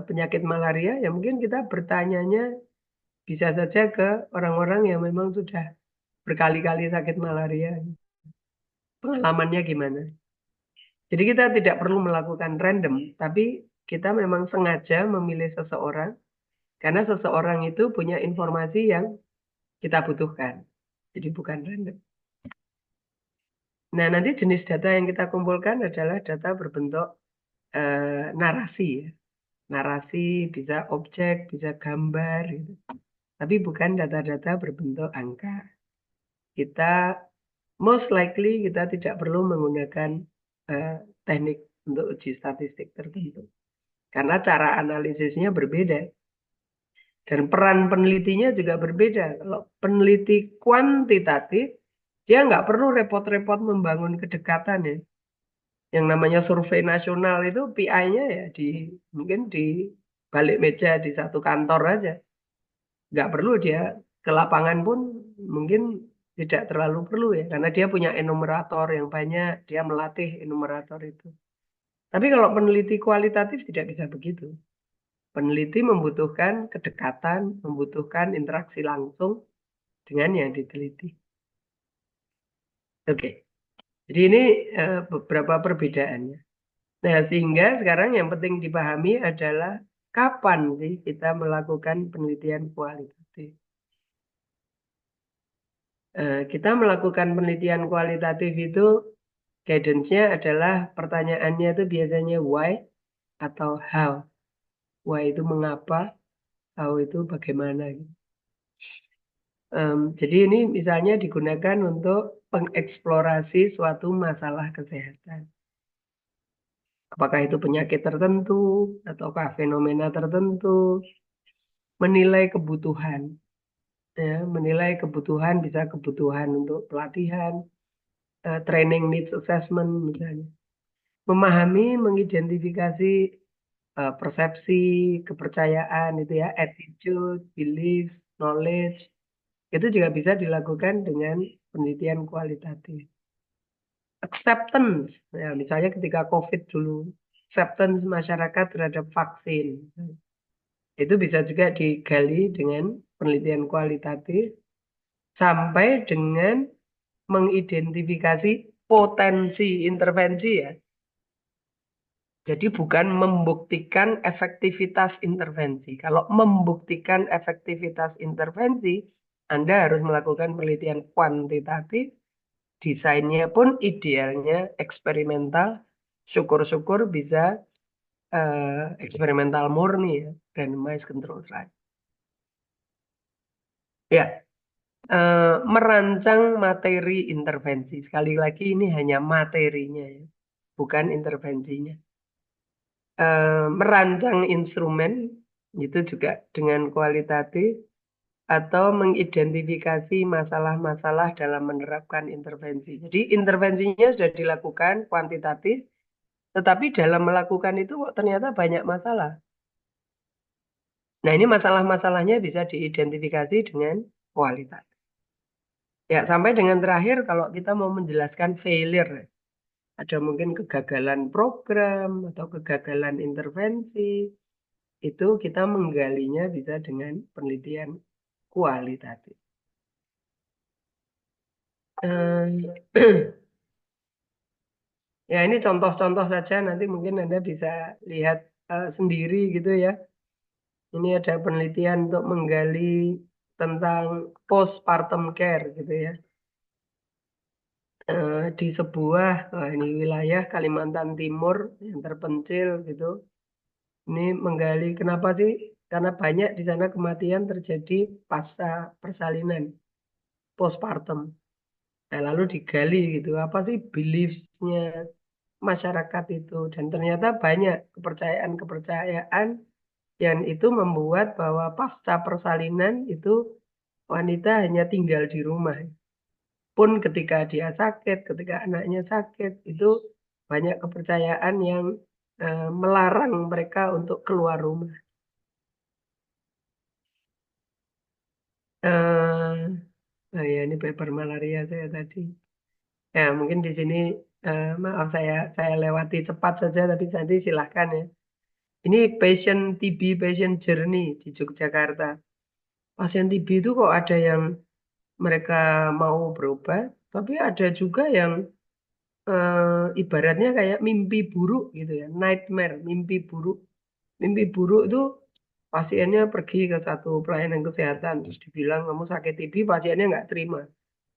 penyakit malaria, ya mungkin kita bertanyanya bisa saja ke orang-orang yang memang sudah berkali-kali sakit malaria. Pengalamannya gimana? Jadi kita tidak perlu melakukan random, tapi kita memang sengaja memilih seseorang karena seseorang itu punya informasi yang kita butuhkan. Jadi bukan random. Nah, nanti jenis data yang kita kumpulkan adalah data berbentuk narasi ya. Narasi bisa objek, bisa gambar gitu. Tapi bukan data-data berbentuk angka. Kita most likely kita tidak perlu menggunakan teknik untuk uji statistik tertentu. Karena cara analisisnya berbeda. Dan peran penelitinya juga berbeda. Kalau peneliti kuantitatif, dia nggak perlu repot-repot membangun kedekatan ya. Yang namanya survei nasional itu PI-nya ya mungkin di balik meja di satu kantor aja. Nggak perlu dia ke lapangan pun mungkin tidak terlalu perlu ya. Karena dia punya enumerator yang banyak, dia melatih enumerator itu. Tapi kalau peneliti kualitatif tidak bisa begitu. Peneliti membutuhkan kedekatan, membutuhkan interaksi langsung dengan yang diteliti. Oke, jadi ini beberapa perbedaannya. Nah, sehingga sekarang yang penting dipahami adalah kapan sih kita melakukan penelitian kualitatif. Kita melakukan penelitian kualitatif itu guidance-nya adalah pertanyaannya itu biasanya why atau how. Why itu mengapa, how itu bagaimana. Jadi ini misalnya digunakan untuk pengeksplorasi suatu masalah kesehatan. Apakah itu penyakit tertentu, ataukah fenomena tertentu, menilai kebutuhan. Ya, menilai kebutuhan bisa kebutuhan untuk pelatihan, training needs assessment misalnya. Memahami, mengidentifikasi persepsi, kepercayaan itu ya, attitude, belief, knowledge, itu juga bisa dilakukan dengan penelitian kualitatif. Acceptance, ya, misalnya ketika COVID dulu, acceptance masyarakat terhadap vaksin, itu bisa juga digali dengan penelitian kualitatif sampai dengan mengidentifikasi potensi intervensi ya. Jadi bukan membuktikan efektivitas intervensi. Kalau membuktikan efektivitas intervensi, Anda harus melakukan penelitian kuantitatif, desainnya pun idealnya eksperimental, syukur-syukur bisa eksperimental murni ya, randomized control trial. Ya, merancang materi intervensi. Sekali lagi ini hanya materinya ya, bukan intervensinya. Merancang instrumen itu juga dengan kualitatif atau mengidentifikasi masalah-masalah dalam menerapkan intervensi. Jadi intervensinya sudah dilakukan kuantitatif, tetapi dalam melakukan itu kok ternyata banyak masalah. Nah ini masalah-masalahnya bisa diidentifikasi dengan kualitatif. Ya sampai dengan terakhir kalau kita mau menjelaskan failure, ada mungkin kegagalan program atau kegagalan intervensi, itu kita menggalinya bisa dengan penelitian kualitatif. Ya ini contoh-contoh saja, nanti mungkin Anda bisa lihat sendiri gitu ya. Ini ada penelitian untuk menggali tentang postpartum care gitu ya. Di sebuah ini wilayah Kalimantan Timur yang terpencil gitu. Ini menggali kenapa sih? Karena banyak di sana kematian terjadi pasca persalinan, postpartum. Nah, lalu digali gitu, apa sih beliefs-nya masyarakat itu. Dan ternyata banyak kepercayaan-kepercayaan yang itu membuat bahwa pasca persalinan itu wanita hanya tinggal di rumah. Pun ketika dia sakit, ketika anaknya sakit, itu banyak kepercayaan yang melarang mereka untuk keluar rumah. Nah ya ini paper malaria saya tadi. Ya mungkin di sini maaf saya lewati cepat saja, tapi nanti silahkan ya. Ini pasien TB, pasien journey di Yogyakarta. Pasien TB itu kok ada yang mereka mau berobat, tapi ada juga yang ibaratnya kayak mimpi buruk gitu ya, nightmare, mimpi buruk. Mimpi buruk itu pasiennya pergi ke satu pelayanan kesehatan, terus dibilang kamu sakit TB, pasiennya nggak terima.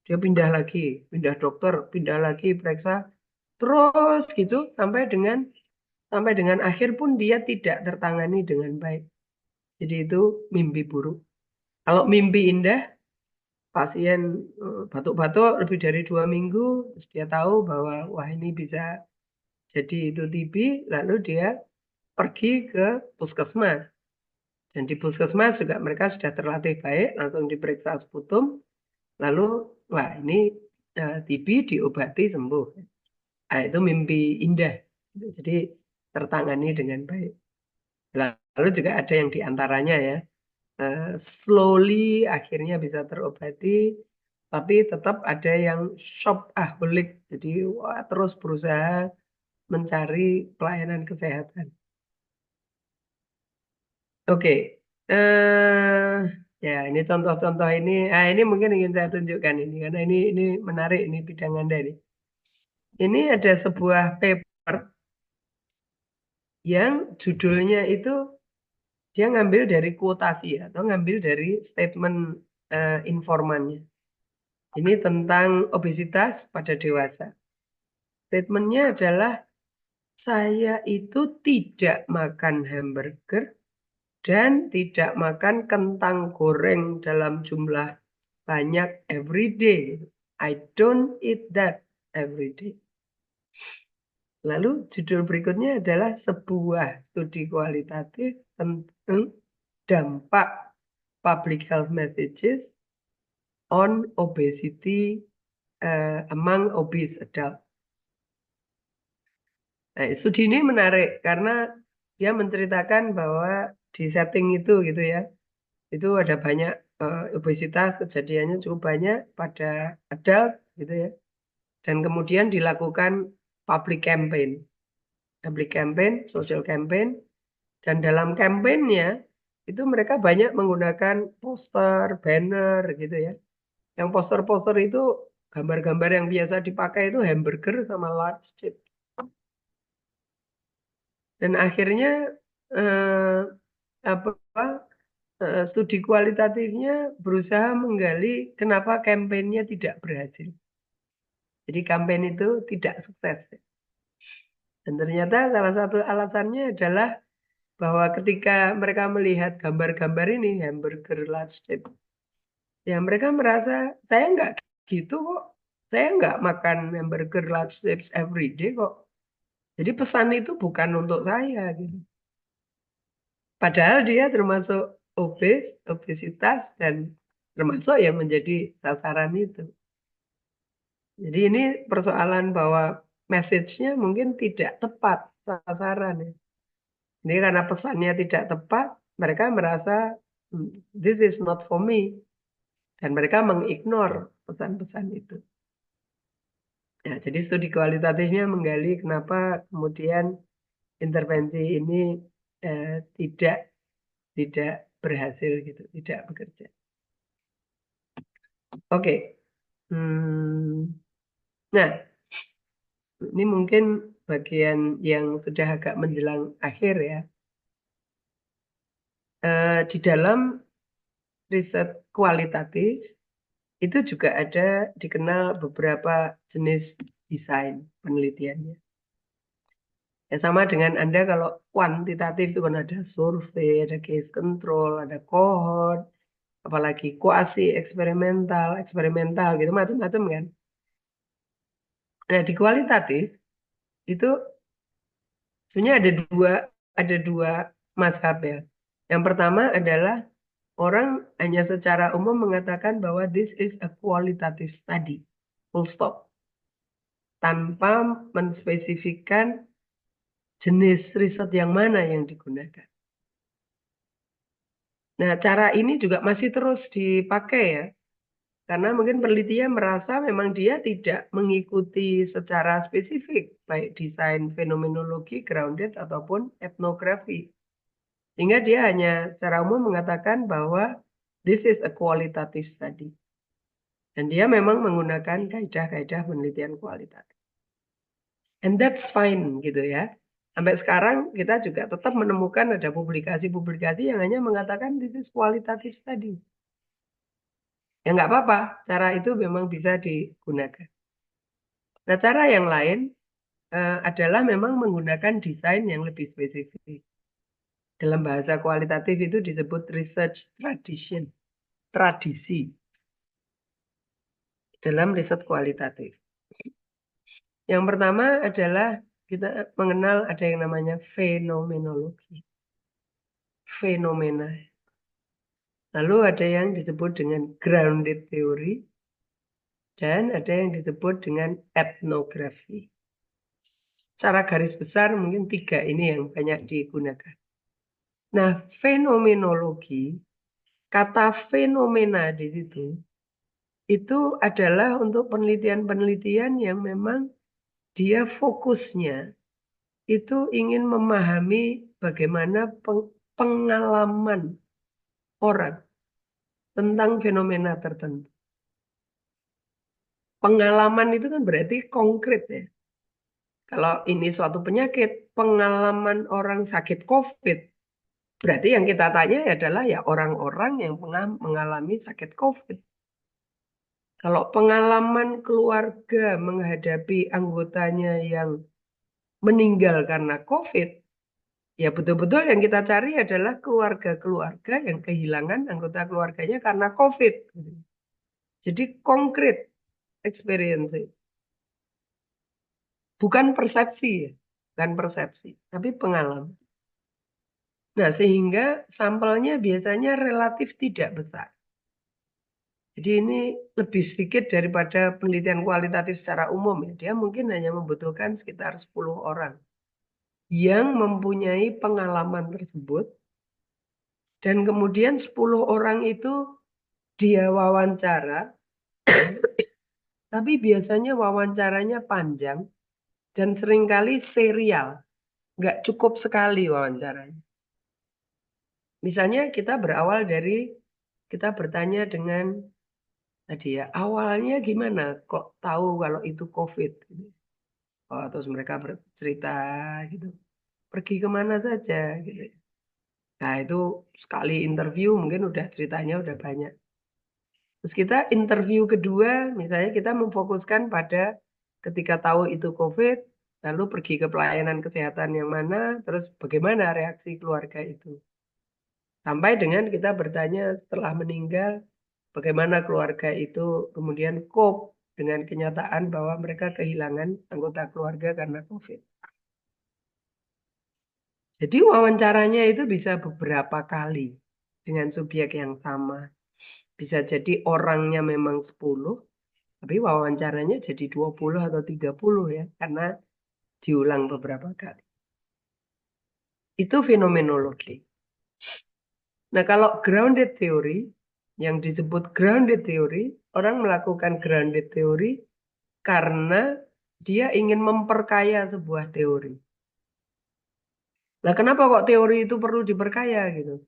Dia pindah lagi, pindah dokter, pindah lagi, periksa, terus gitu sampai dengan akhir pun dia tidak tertangani dengan baik. Jadi itu mimpi buruk. Kalau mimpi indah, pasien batuk-batuk lebih dari 2 minggu, terus dia tahu bahwa wah ini bisa jadi itu TB, lalu dia pergi ke puskesmas. Dan di puskesmas juga mereka sudah terlatih baik, langsung diperiksa sputum, lalu wah ini TB diobati sembuh. Nah, itu mimpi indah. Jadi tertangani dengan baik. Lalu juga ada yang diantaranya ya, slowly akhirnya bisa terobati, tapi tetap ada yang shopaholic, jadi wah, terus berusaha mencari pelayanan kesehatan. Oke, ya ini contoh-contoh ini, ini mungkin ingin saya tunjukkan ini karena ini menarik ini bidang Anda ini. Ini ada sebuah paper yang judulnya itu dia ngambil dari kuotasi atau ngambil dari statement informannya. Ini tentang obesitas pada dewasa. Statementnya adalah saya itu tidak makan hamburger dan tidak makan kentang goreng dalam jumlah banyak every day. I don't eat that every day. Lalu judul berikutnya adalah sebuah studi kualitatif tentang dampak public health messages on obesity among obese adults. Nah, studi ini menarik karena dia menceritakan bahwa di setting itu gitu ya, itu ada banyak obesitas, kejadiannya cukup banyak pada adult gitu ya. Dan kemudian dilakukan public campaign, social campaign, dan dalam kampanyenya itu mereka banyak menggunakan poster, banner gitu ya. Yang poster-poster itu gambar-gambar yang biasa dipakai itu hamburger sama large chips. Dan akhirnya studi kualitatifnya berusaha menggali kenapa kampanyenya tidak berhasil. Jadi kampanye itu tidak sukses. Dan ternyata salah satu alasannya adalah bahwa ketika mereka melihat gambar-gambar ini, hamburger large chip, ya mereka merasa, saya nggak gitu kok. Saya nggak makan hamburger large chips every day kok. Jadi pesan itu bukan untuk saya gitu. Padahal dia termasuk obesitas dan termasuk yang menjadi sasaran itu. Jadi ini persoalan bahwa message-nya mungkin tidak tepat sasaran ya. Ini karena pesannya tidak tepat, mereka merasa this is not for me. Dan mereka mengignore pesan-pesan itu. Ya, jadi studi kualitatifnya menggali kenapa kemudian intervensi ini tidak berhasil gitu, tidak bekerja. Oke. Nah, ini mungkin bagian yang sudah agak menjelang akhir ya. Di dalam riset kualitatif itu juga ada dikenal beberapa jenis desain penelitiannya. Ya sama dengan Anda kalau kuantitatif itu kan ada survei, ada case control, ada cohort, apalagi kuasi eksperimental gitu macam-macam kan. Nah di kualitatif itu sebenarnya ada dua mazhab ya. Yang pertama adalah orang hanya secara umum mengatakan bahwa this is a qualitative study, full stop, tanpa menspesifikkan jenis riset yang mana yang digunakan. Nah, cara ini juga masih terus dipakai ya. Karena mungkin penelitinya merasa memang dia tidak mengikuti secara spesifik, baik desain fenomenologi, grounded, ataupun etnografi. Sehingga dia hanya secara umum mengatakan bahwa this is a qualitative study. Dan dia memang menggunakan kaidah-kaidah penelitian kualitatif. And that's fine gitu ya. Sampai sekarang kita juga tetap menemukan ada publikasi-publikasi yang hanya mengatakan this is qualitative study. Ya nggak apa-apa, cara itu memang bisa digunakan. Nah cara yang lain adalah memang menggunakan desain yang lebih spesifik. Dalam bahasa kualitatif itu disebut research tradition, tradisi. Dalam riset kualitatif. Yang pertama adalah kita mengenal ada yang namanya fenomenologi. Fenomena. Lalu ada yang disebut dengan grounded theory. Dan ada yang disebut dengan etnografi. Secara garis besar mungkin 3 ini yang banyak digunakan. Nah, fenomenologi, kata fenomena di situ, itu adalah untuk penelitian-penelitian yang memang dia fokusnya itu ingin memahami bagaimana pengalaman orang tentang fenomena tertentu. Pengalaman itu kan berarti konkret ya. Kalau ini suatu penyakit, pengalaman orang sakit COVID, berarti yang kita tanya adalah ya orang-orang yang mengalami sakit COVID. Kalau pengalaman keluarga menghadapi anggotanya yang meninggal karena COVID, ya betul-betul yang kita cari adalah keluarga-keluarga yang kehilangan anggota keluarganya karena COVID. Jadi konkret experience, bukan persepsi ya, bukan persepsi, tapi pengalaman. Nah, sehingga sampelnya biasanya relatif tidak besar. Jadi ini lebih sedikit daripada penelitian kualitatif secara umum ya. Dia mungkin hanya membutuhkan sekitar 10 orang yang mempunyai pengalaman tersebut. Dan kemudian 10 orang itu dia wawancara, tapi biasanya wawancaranya panjang dan seringkali serial. Nggak cukup sekali wawancaranya. Misalnya kita berawal dari, kita bertanya dengan, tadi ya, awalnya gimana kok tahu kalau itu COVID? Oh, terus mereka bercerita gitu. Pergi kemana saja gitu. Nah itu sekali interview mungkin udah ceritanya udah banyak. Terus kita interview kedua, misalnya kita memfokuskan pada ketika tahu itu COVID, lalu pergi ke pelayanan kesehatan yang mana, terus bagaimana reaksi keluarga itu. Sampai dengan kita bertanya setelah meninggal, bagaimana keluarga itu kemudian cope dengan kenyataan bahwa mereka kehilangan anggota keluarga karena COVID. Jadi wawancaranya itu bisa beberapa kali dengan subjek yang sama. Bisa jadi orangnya memang 10, tapi wawancaranya jadi 20 atau 30 ya, karena diulang beberapa kali. Itu fenomenologi. Nah, kalau grounded theory, yang disebut grounded theory, orang melakukan grounded theory karena dia ingin memperkaya sebuah teori. Nah, kenapa kok teori itu perlu diperkaya gitu?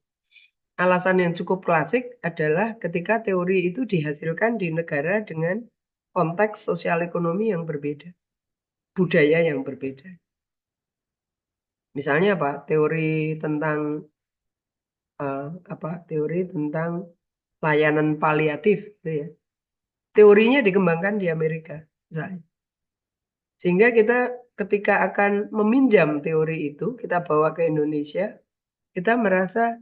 Alasan yang cukup klasik adalah ketika teori itu dihasilkan di negara dengan konteks sosial ekonomi yang berbeda, budaya yang berbeda. Misalnya apa? Teori tentang teori tentang layanan paliatif, gitu ya. Teorinya dikembangkan di Amerika, misalnya. Sehingga kita ketika akan meminjam teori itu, kita bawa ke Indonesia, kita merasa,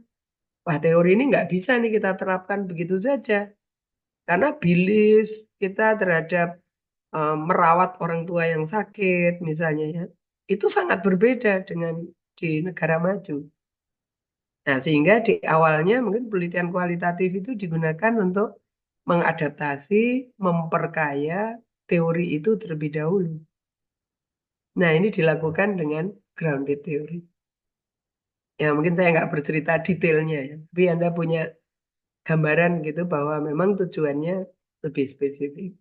wah teori ini nggak bisa nih kita terapkan begitu saja. Karena bilis kita terhadap merawat orang tua yang sakit, misalnya ya, itu sangat berbeda dengan di negara maju. Nah, sehingga di awalnya mungkin penelitian kualitatif itu digunakan untuk mengadaptasi, memperkaya teori itu terlebih dahulu. Nah, ini dilakukan dengan grounded theory. Ya, mungkin saya nggak bercerita detailnya ya, tapi Anda punya gambaran gitu bahwa memang tujuannya lebih spesifik.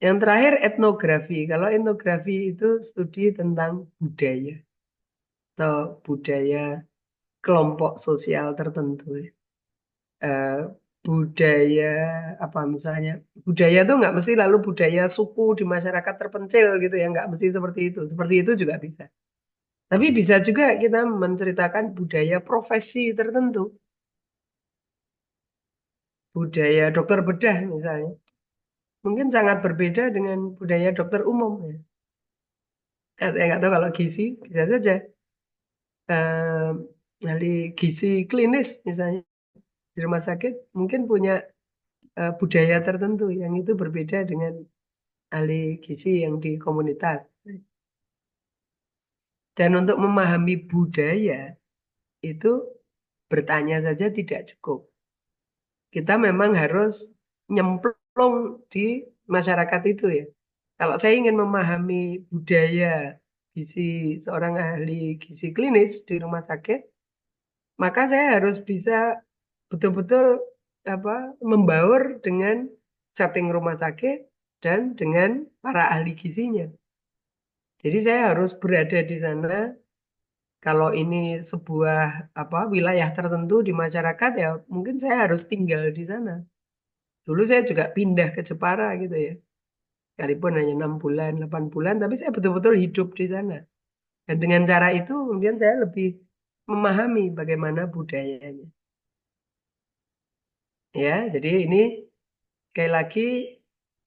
Yang terakhir etnografi. Kalau etnografi itu studi tentang budaya atau budaya kelompok sosial tertentu. Budaya apa misalnya, budaya itu nggak mesti lalu budaya suku di masyarakat terpencil gitu ya, nggak mesti seperti itu. Seperti itu juga bisa. Tapi bisa juga kita menceritakan budaya profesi tertentu. Budaya dokter bedah misalnya. Mungkin sangat berbeda dengan budaya dokter umum. Ya. Saya nggak tahu kalau gizi, bisa saja. Ahli gizi klinis misalnya di rumah sakit mungkin punya budaya tertentu yang itu berbeda dengan ahli gizi yang di komunitas. Dan untuk memahami budaya itu bertanya saja tidak cukup. Kita memang harus nyemplung di masyarakat itu ya. Kalau saya ingin memahami budaya gizi seorang ahli gizi klinis di rumah sakit, maka saya harus bisa betul-betul membaur dengan setting rumah sakit dan dengan para ahli gizinya. Jadi saya harus berada di sana. Kalau ini sebuah wilayah tertentu di masyarakat ya mungkin saya harus tinggal di sana. Dulu saya juga pindah ke Jepara gitu ya. Sekalipun hanya 6 bulan, 8 bulan, tapi saya betul-betul hidup di sana. Dan dengan cara itu kemudian saya lebih memahami bagaimana budayanya. Ya, jadi ini sekali lagi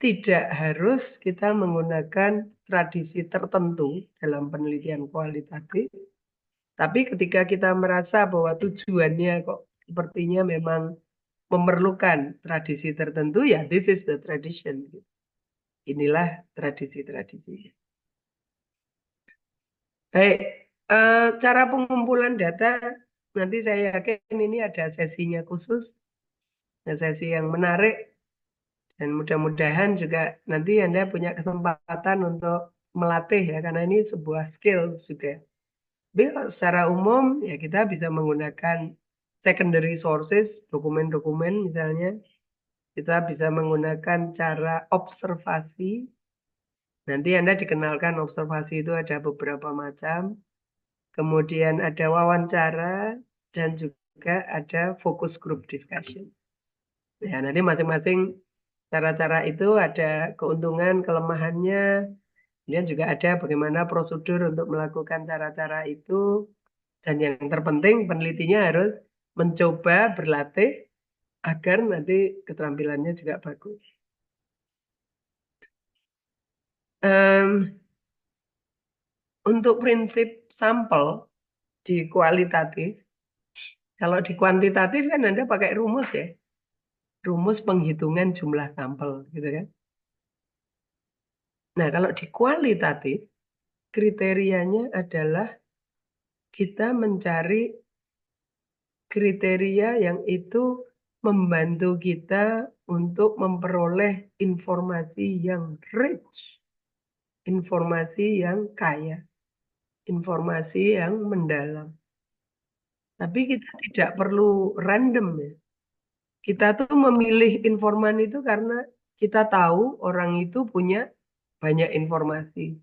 tidak harus kita menggunakan tradisi tertentu dalam penelitian kualitatif. Tapi ketika kita merasa bahwa tujuannya kok sepertinya memang memerlukan tradisi tertentu, ya this is the tradition. Inilah tradisi-tradisi. Baik, cara pengumpulan data, nanti saya yakin ini ada sesinya khusus, ada sesi yang menarik, dan mudah-mudahan juga nanti Anda punya kesempatan untuk melatih ya, karena ini sebuah skill juga. Tapi kalau secara umum ya kita bisa menggunakan secondary sources, dokumen-dokumen misalnya. Kita bisa menggunakan cara observasi. Nanti Anda dikenalkan observasi itu ada beberapa macam. Kemudian ada wawancara dan juga ada focus group discussion. Ya, nanti masing-masing cara-cara itu ada keuntungan, kelemahannya. Kemudian juga ada bagaimana prosedur untuk melakukan cara-cara itu. Dan yang terpenting penelitinya harus mencoba berlatih agar nanti keterampilannya juga bagus. Untuk prinsip sampel di kualitatif, kalau di kuantitatif kan Anda pakai rumus ya. Rumus penghitungan jumlah sampel gitu kan. Nah, kalau di kualitatif, kriterianya adalah kita mencari kriteria yang itu membantu kita untuk memperoleh informasi yang rich, informasi yang kaya, informasi yang mendalam. Tapi kita tidak perlu random ya. Kita tuh memilih informan itu karena kita tahu orang itu punya banyak informasi.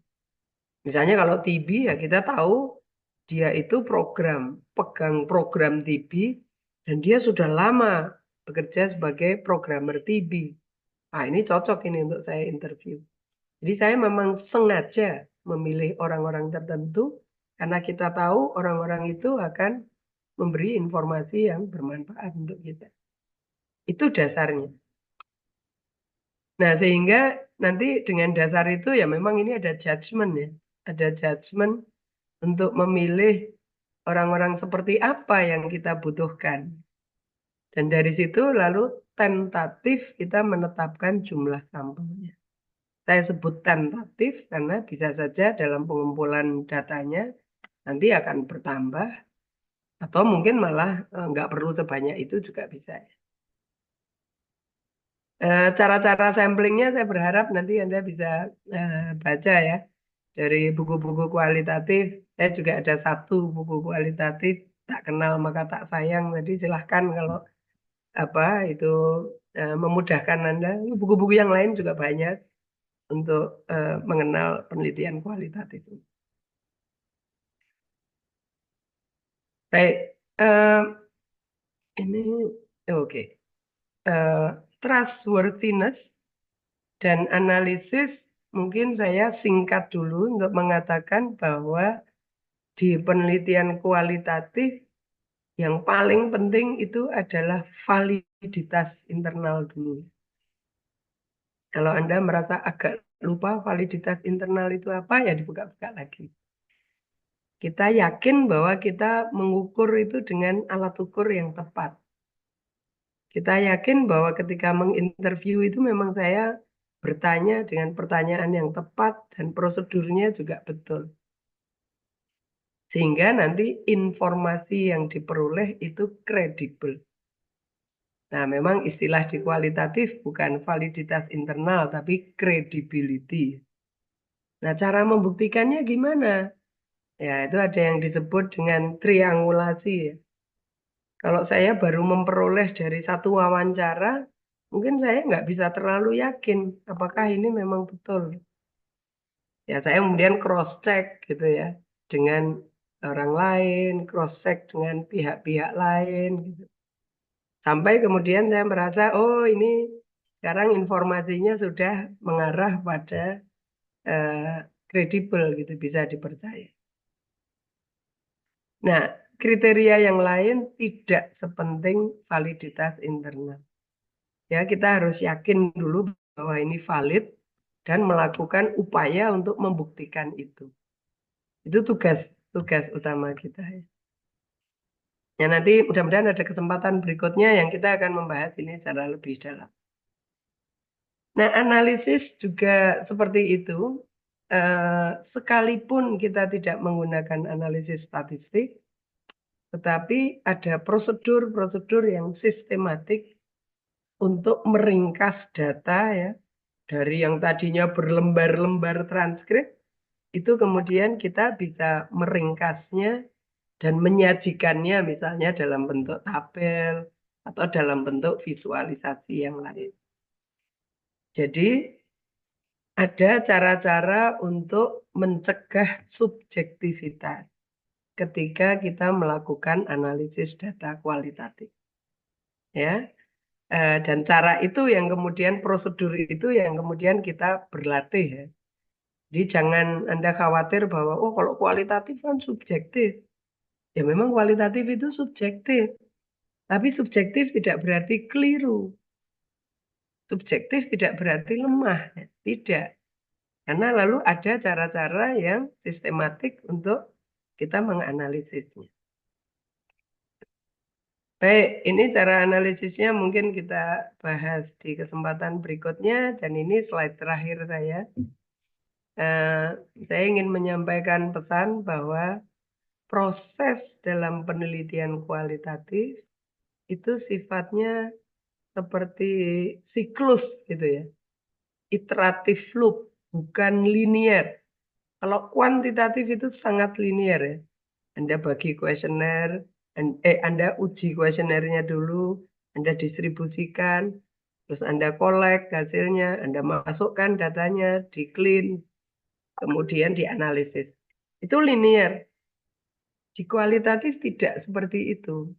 Misalnya kalau TB ya kita tahu dia itu pegang program TB dan dia sudah lama bekerja sebagai programmer TB. Nah, ini cocok ini untuk saya interview. Jadi saya memang sengaja memilih orang-orang tertentu karena kita tahu orang-orang itu akan memberi informasi yang bermanfaat untuk kita. Itu dasarnya. Nah, sehingga nanti dengan dasar itu ya memang ini ada judgement ya. Ada judgement untuk memilih orang-orang seperti apa yang kita butuhkan. Dan dari situ lalu tentatif kita menetapkan jumlah sampelnya. Saya sebut tentatif karena bisa saja dalam pengumpulan datanya nanti akan bertambah atau mungkin malah nggak perlu sebanyak itu juga bisa. Cara-cara samplingnya saya berharap nanti Anda bisa baca ya dari buku-buku kualitatif. Saya juga ada satu buku kualitatif, tak kenal maka tak sayang. Jadi silahkan kalau itu memudahkan Anda. Buku-buku yang lain juga banyak untuk mengenal penelitian kualitatif. Baik, ini oke. Trustworthiness dan analisis mungkin saya singkat dulu untuk mengatakan bahwa di penelitian kualitatif yang paling penting itu adalah validitas internal dulu. Kalau Anda merasa agak lupa validitas internal itu apa, ya dibuka-buka lagi. Kita yakin bahwa kita mengukur itu dengan alat ukur yang tepat. Kita yakin bahwa ketika menginterview itu memang saya bertanya dengan pertanyaan yang tepat dan prosedurnya juga betul. Sehingga nanti informasi yang diperoleh itu kredibel. Nah, memang istilah di kualitatif bukan validitas internal, tapi credibility. Nah, cara membuktikannya gimana? Ya, itu ada yang disebut dengan triangulasi ya. Kalau saya baru memperoleh dari satu wawancara, mungkin saya nggak bisa terlalu yakin apakah ini memang betul. Ya, saya kemudian cross-check gitu ya, dengan orang lain, cross-check dengan pihak-pihak lain gitu. Sampai kemudian saya merasa, oh ini sekarang informasinya sudah mengarah pada kredibel gitu, bisa dipercaya. Nah, kriteria yang lain tidak sepenting validitas internal. Ya, kita harus yakin dulu bahwa ini valid dan melakukan upaya untuk membuktikan itu. Itu tugas utama kita. Ya. Ya, nanti mudah-mudahan ada kesempatan berikutnya yang kita akan membahas ini secara lebih dalam. Nah, analisis juga seperti itu. Sekalipun kita tidak menggunakan analisis statistik, tetapi ada prosedur-prosedur yang sistematik untuk meringkas data ya, dari yang tadinya berlembar-lembar transkrip, itu kemudian kita bisa meringkasnya dan menyajikannya misalnya dalam bentuk tabel atau dalam bentuk visualisasi yang lain. Jadi ada cara-cara untuk mencegah subjektivitas ketika kita melakukan analisis data kualitatif. Ya, dan cara itu yang kemudian prosedur itu yang kemudian kita berlatih ya. Jadi jangan Anda khawatir bahwa oh kalau kualitatif kan subjektif. Ya memang kualitatif itu subjektif. Tapi subjektif tidak berarti keliru. Subjektif tidak berarti lemah. Tidak. Karena lalu ada cara-cara yang sistematik untuk kita menganalisisnya. Baik, ini cara analisisnya mungkin kita bahas di kesempatan berikutnya. Dan ini slide terakhir saya. Saya ingin menyampaikan pesan bahwa proses dalam penelitian kualitatif itu sifatnya seperti siklus gitu ya. Iteratif loop, bukan linear. Kalau kuantitatif itu sangat linear ya. Anda bagi kuesioner, Anda uji kuesionernya dulu, Anda distribusikan, terus Anda collect hasilnya, Anda masukkan datanya, di clean, kemudian dianalisis. Itu linear. Di kualitatif tidak seperti itu.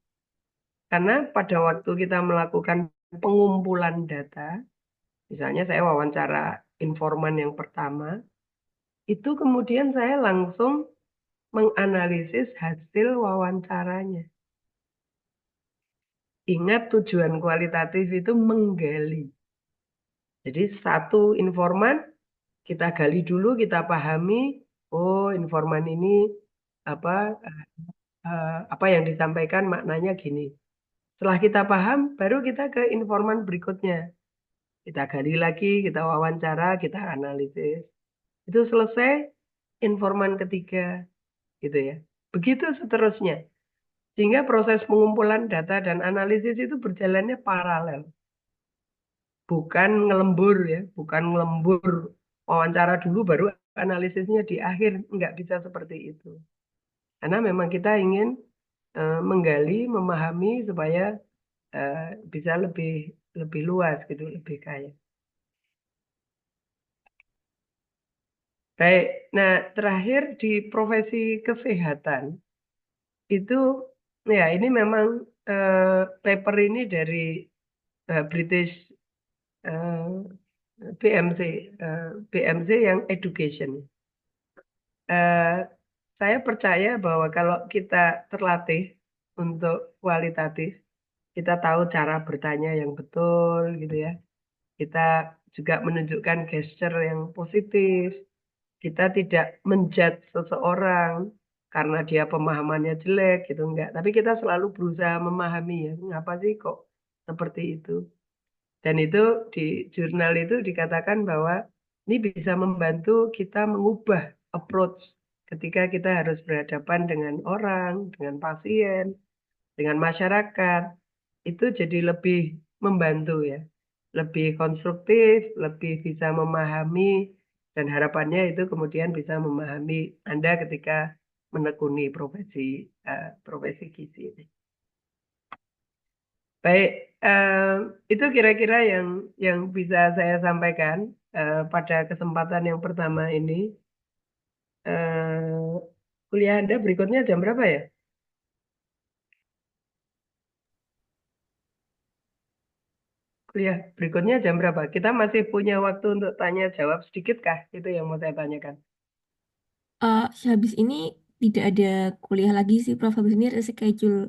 Karena pada waktu kita melakukan pengumpulan data, misalnya saya wawancara informan yang pertama, itu kemudian saya langsung menganalisis hasil wawancaranya. Ingat tujuan kualitatif itu menggali. Jadi satu informan kita gali dulu, kita pahami, oh informan ini apa yang disampaikan maknanya gini. Setelah kita paham, baru kita ke informan berikutnya. Kita gali lagi, kita wawancara, kita analisis. Itu selesai, informan ketiga, gitu ya. Begitu seterusnya. Sehingga proses pengumpulan data dan analisis itu berjalannya paralel. Bukan ngelembur ya, bukan ngelembur. Wawancara dulu baru analisisnya di akhir. Nggak bisa seperti itu. Karena memang kita ingin menggali, memahami supaya bisa lebih luas gitu, lebih kaya. Baik, nah terakhir di profesi kesehatan itu ya ini memang paper ini dari British BMC, BMC yang education. Saya percaya bahwa kalau kita terlatih untuk kualitatif, kita tahu cara bertanya yang betul gitu ya. Kita juga menunjukkan gesture yang positif. Kita tidak menjudge seseorang karena dia pemahamannya jelek gitu enggak. Tapi kita selalu berusaha memahami ya, mengapa sih kok seperti itu. Dan itu di jurnal itu dikatakan bahwa ini bisa membantu kita mengubah approach ketika kita harus berhadapan dengan orang, dengan pasien, dengan masyarakat. Itu jadi lebih membantu ya. Lebih konstruktif, lebih bisa memahami, dan harapannya itu kemudian bisa memahami Anda ketika menekuni profesi gizi ini. Baik, itu kira-kira yang bisa saya sampaikan pada kesempatan yang pertama ini. Kuliah Anda berikutnya jam berapa ya? Kuliah berikutnya jam berapa? Kita masih punya waktu untuk tanya jawab sedikit kah? Itu yang mau saya tanyakan. Habis ini tidak ada kuliah lagi sih, Prof. Habis ini reschedule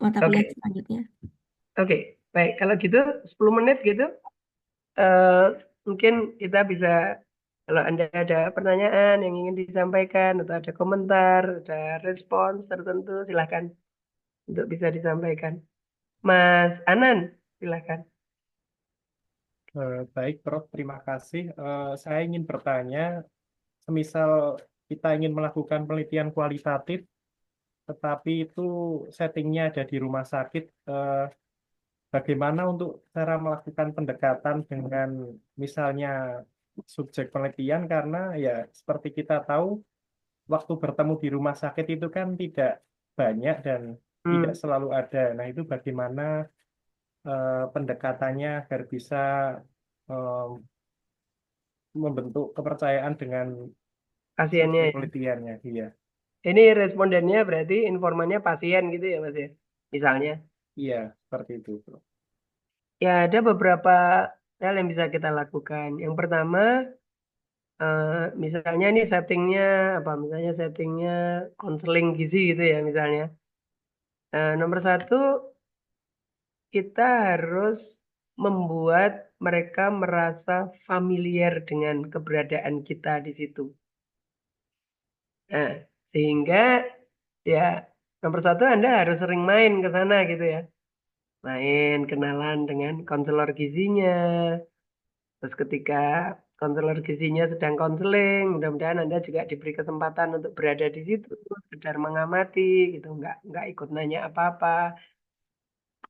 mata kuliah Oke, selanjutnya. oke. Baik, kalau gitu 10 menit gitu. Mungkin kita bisa, kalau Anda ada pertanyaan yang ingin disampaikan, atau ada komentar, ada respons tertentu, silahkan. untuk bisa disampaikan. Mas Anan, silakan. Baik, Prof. Terima kasih. Saya ingin bertanya, semisal kita ingin melakukan penelitian kualitatif, tetapi itu settingnya ada di rumah sakit, bagaimana untuk cara melakukan pendekatan dengan misalnya subjek penelitian, karena ya seperti kita tahu, waktu bertemu di rumah sakit itu kan tidak banyak dan tidak Hmm, selalu ada. Nah, itu bagaimana pendekatannya agar bisa eh, membentuk kepercayaan dengan pasiennya subjek ya. penelitiannya. Iya, Ini respondennya berarti informannya pasien gitu ya Mas ya. Misalnya. iya, seperti itu, Bro. Ya ada beberapa hal yang bisa kita lakukan. Yang pertama, misalnya ini settingnya apa? Misalnya settingnya konseling gizi gitu ya misalnya. Nomor satu, kita harus membuat mereka merasa familiar dengan keberadaan kita di situ. Nah, sehingga ya nomor satu Anda harus sering main ke sana gitu ya. Main, kenalan dengan konselor gizinya. Terus ketika konselor gizinya sedang konseling, mudah-mudahan Anda juga diberi kesempatan untuk berada di situ, sekedar mengamati gitu, nggak ikut nanya apa-apa.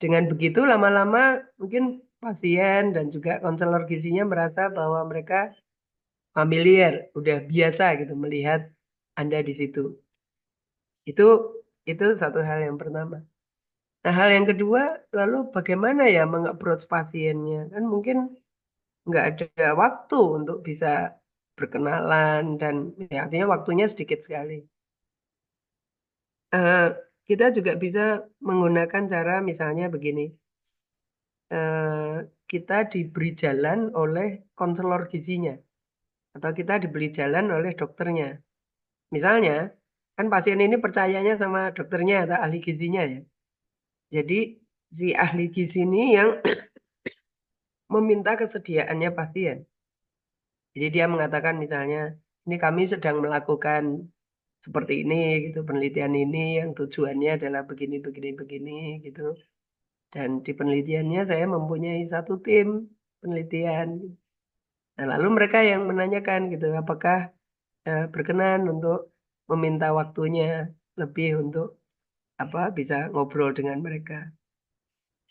Dengan begitu lama-lama mungkin pasien dan juga konselor gizinya merasa bahwa mereka familiar, udah biasa gitu melihat Anda di situ. Itu itu satu hal yang pertama. Nah, hal yang kedua, lalu bagaimana ya meng-approach pasiennya? Kan mungkin nggak ada waktu untuk bisa berkenalan dan ya, artinya waktunya sedikit sekali. Eh, kita juga bisa menggunakan cara misalnya begini. eh, Kita diberi jalan oleh konselor gizinya atau kita diberi jalan oleh dokternya. Misalnya, kan pasien ini percayanya sama dokternya atau ahli gizinya ya. Jadi si ahli gizi ini yang meminta kesediaannya pasien. Jadi dia mengatakan misalnya, ini kami sedang melakukan seperti ini gitu, penelitian ini yang tujuannya adalah begini, begini, begini gitu. Dan di penelitiannya saya mempunyai satu tim penelitian. Nah, lalu mereka yang menanyakan gitu, apakah berkenan untuk meminta waktunya lebih untuk apa bisa ngobrol dengan mereka.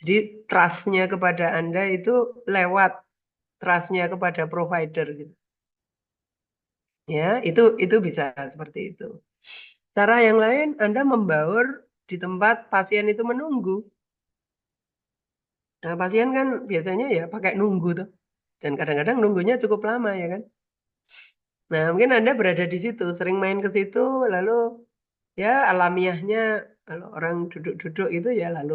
Jadi trustnya kepada Anda itu lewat trustnya kepada provider gitu. Ya, itu bisa seperti itu. Cara yang lain, Anda membaur di tempat pasien itu menunggu. Nah, pasien kan biasanya ya pakai nunggu tuh. Dan kadang-kadang nunggunya cukup lama ya kan. Nah, mungkin Anda berada di situ, sering main ke situ, lalu ya alamiahnya kalau orang duduk-duduk itu ya lalu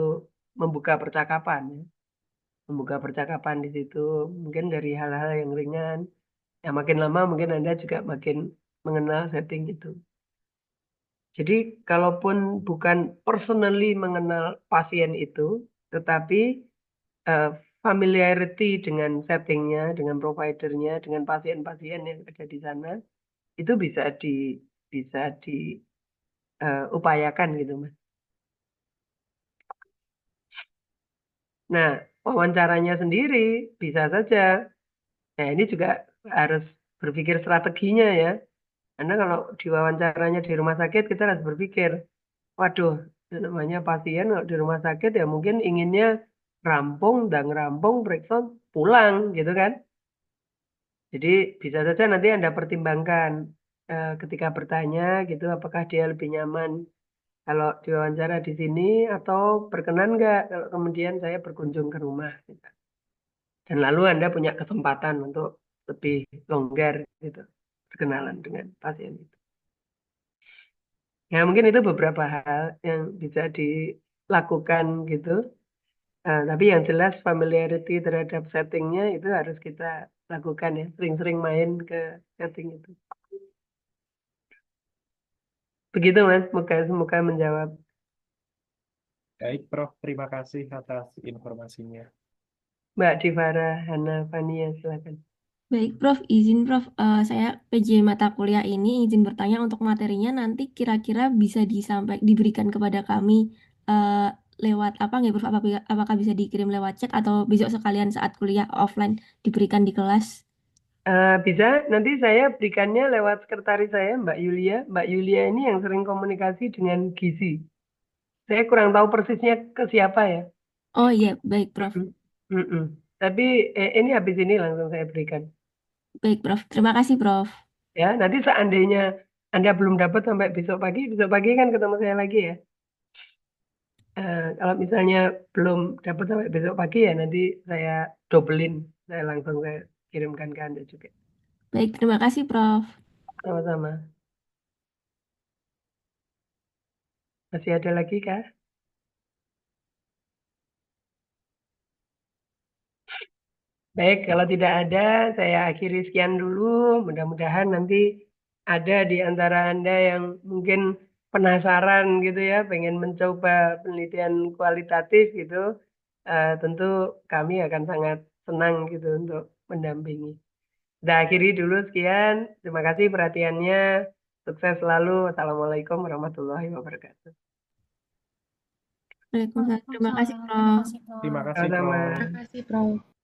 membuka percakapan. Ya. Membuka percakapan di situ, mungkin dari hal-hal yang ringan. Ya makin lama mungkin Anda juga makin mengenal setting itu. Jadi kalaupun bukan personally mengenal pasien itu, tetapi eh, familiarity dengan settingnya, dengan providernya, dengan pasien-pasien yang ada di sana, itu bisa diupayakan gitu, Mas. Nah, wawancaranya sendiri bisa saja. Nah, ini juga harus berpikir strateginya ya. Karena kalau diwawancaranya di rumah sakit, kita harus berpikir, waduh, itu namanya pasien kalau di rumah sakit ya mungkin inginnya rampung dan rampung periksa pulang gitu kan. Jadi bisa saja nanti Anda pertimbangkan ketika bertanya gitu apakah dia lebih nyaman kalau diwawancara di sini atau berkenan nggak kalau kemudian saya berkunjung ke rumah. Gitu. Dan lalu Anda punya kesempatan untuk lebih longgar gitu berkenalan dengan pasien itu. Ya mungkin itu beberapa hal yang bisa dilakukan gitu. Tapi yang jelas familiarity terhadap settingnya itu harus kita lakukan ya. Sering-sering main ke setting itu. Begitu Mas, semoga menjawab. Baik, Prof. Terima kasih atas informasinya. Mbak Divara, Hana, Fania, silakan. Baik, Prof. Izin, Prof. Saya PJ mata kuliah ini izin bertanya untuk materinya nanti kira-kira bisa diberikan kepada kami eh, lewat apa nggih, Prof? Apakah bisa dikirim lewat chat atau besok sekalian saat kuliah offline diberikan di kelas? Bisa, nanti saya berikannya lewat sekretaris saya, Mbak Yulia. Mbak Yulia ini yang sering komunikasi dengan Gizi. Saya kurang tahu persisnya ke siapa ya. Oh iya, baik, Prof. Mm-mm. Mm-mm. Tapi ini habis ini langsung saya berikan. Baik, Prof. Terima kasih, Prof. Ya, nanti seandainya Anda belum dapat sampai besok pagi kan ketemu saya lagi ya. Kalau misalnya belum dapat sampai besok pagi ya nanti saya dobelin, saya langsung saya kirimkan ke Anda juga. Baik, terima kasih, Prof. Sama-sama. Masih ada lagi kah? Baik, kalau tidak ada, saya akhiri sekian dulu. Mudah-mudahan nanti ada di antara Anda yang mungkin penasaran gitu ya, pengen mencoba penelitian kualitatif gitu. Tentu kami akan sangat senang gitu untuk mendampingi. Kita akhiri dulu sekian. Terima kasih perhatiannya. Sukses selalu. Assalamualaikum warahmatullahi wabarakatuh. Waalaikumsalam. Terima kasih, Waalaikumsalam. Terima Prof. kasih, Prof. Terima kasih, Sama-sama. Prof. Terima kasih, Prof.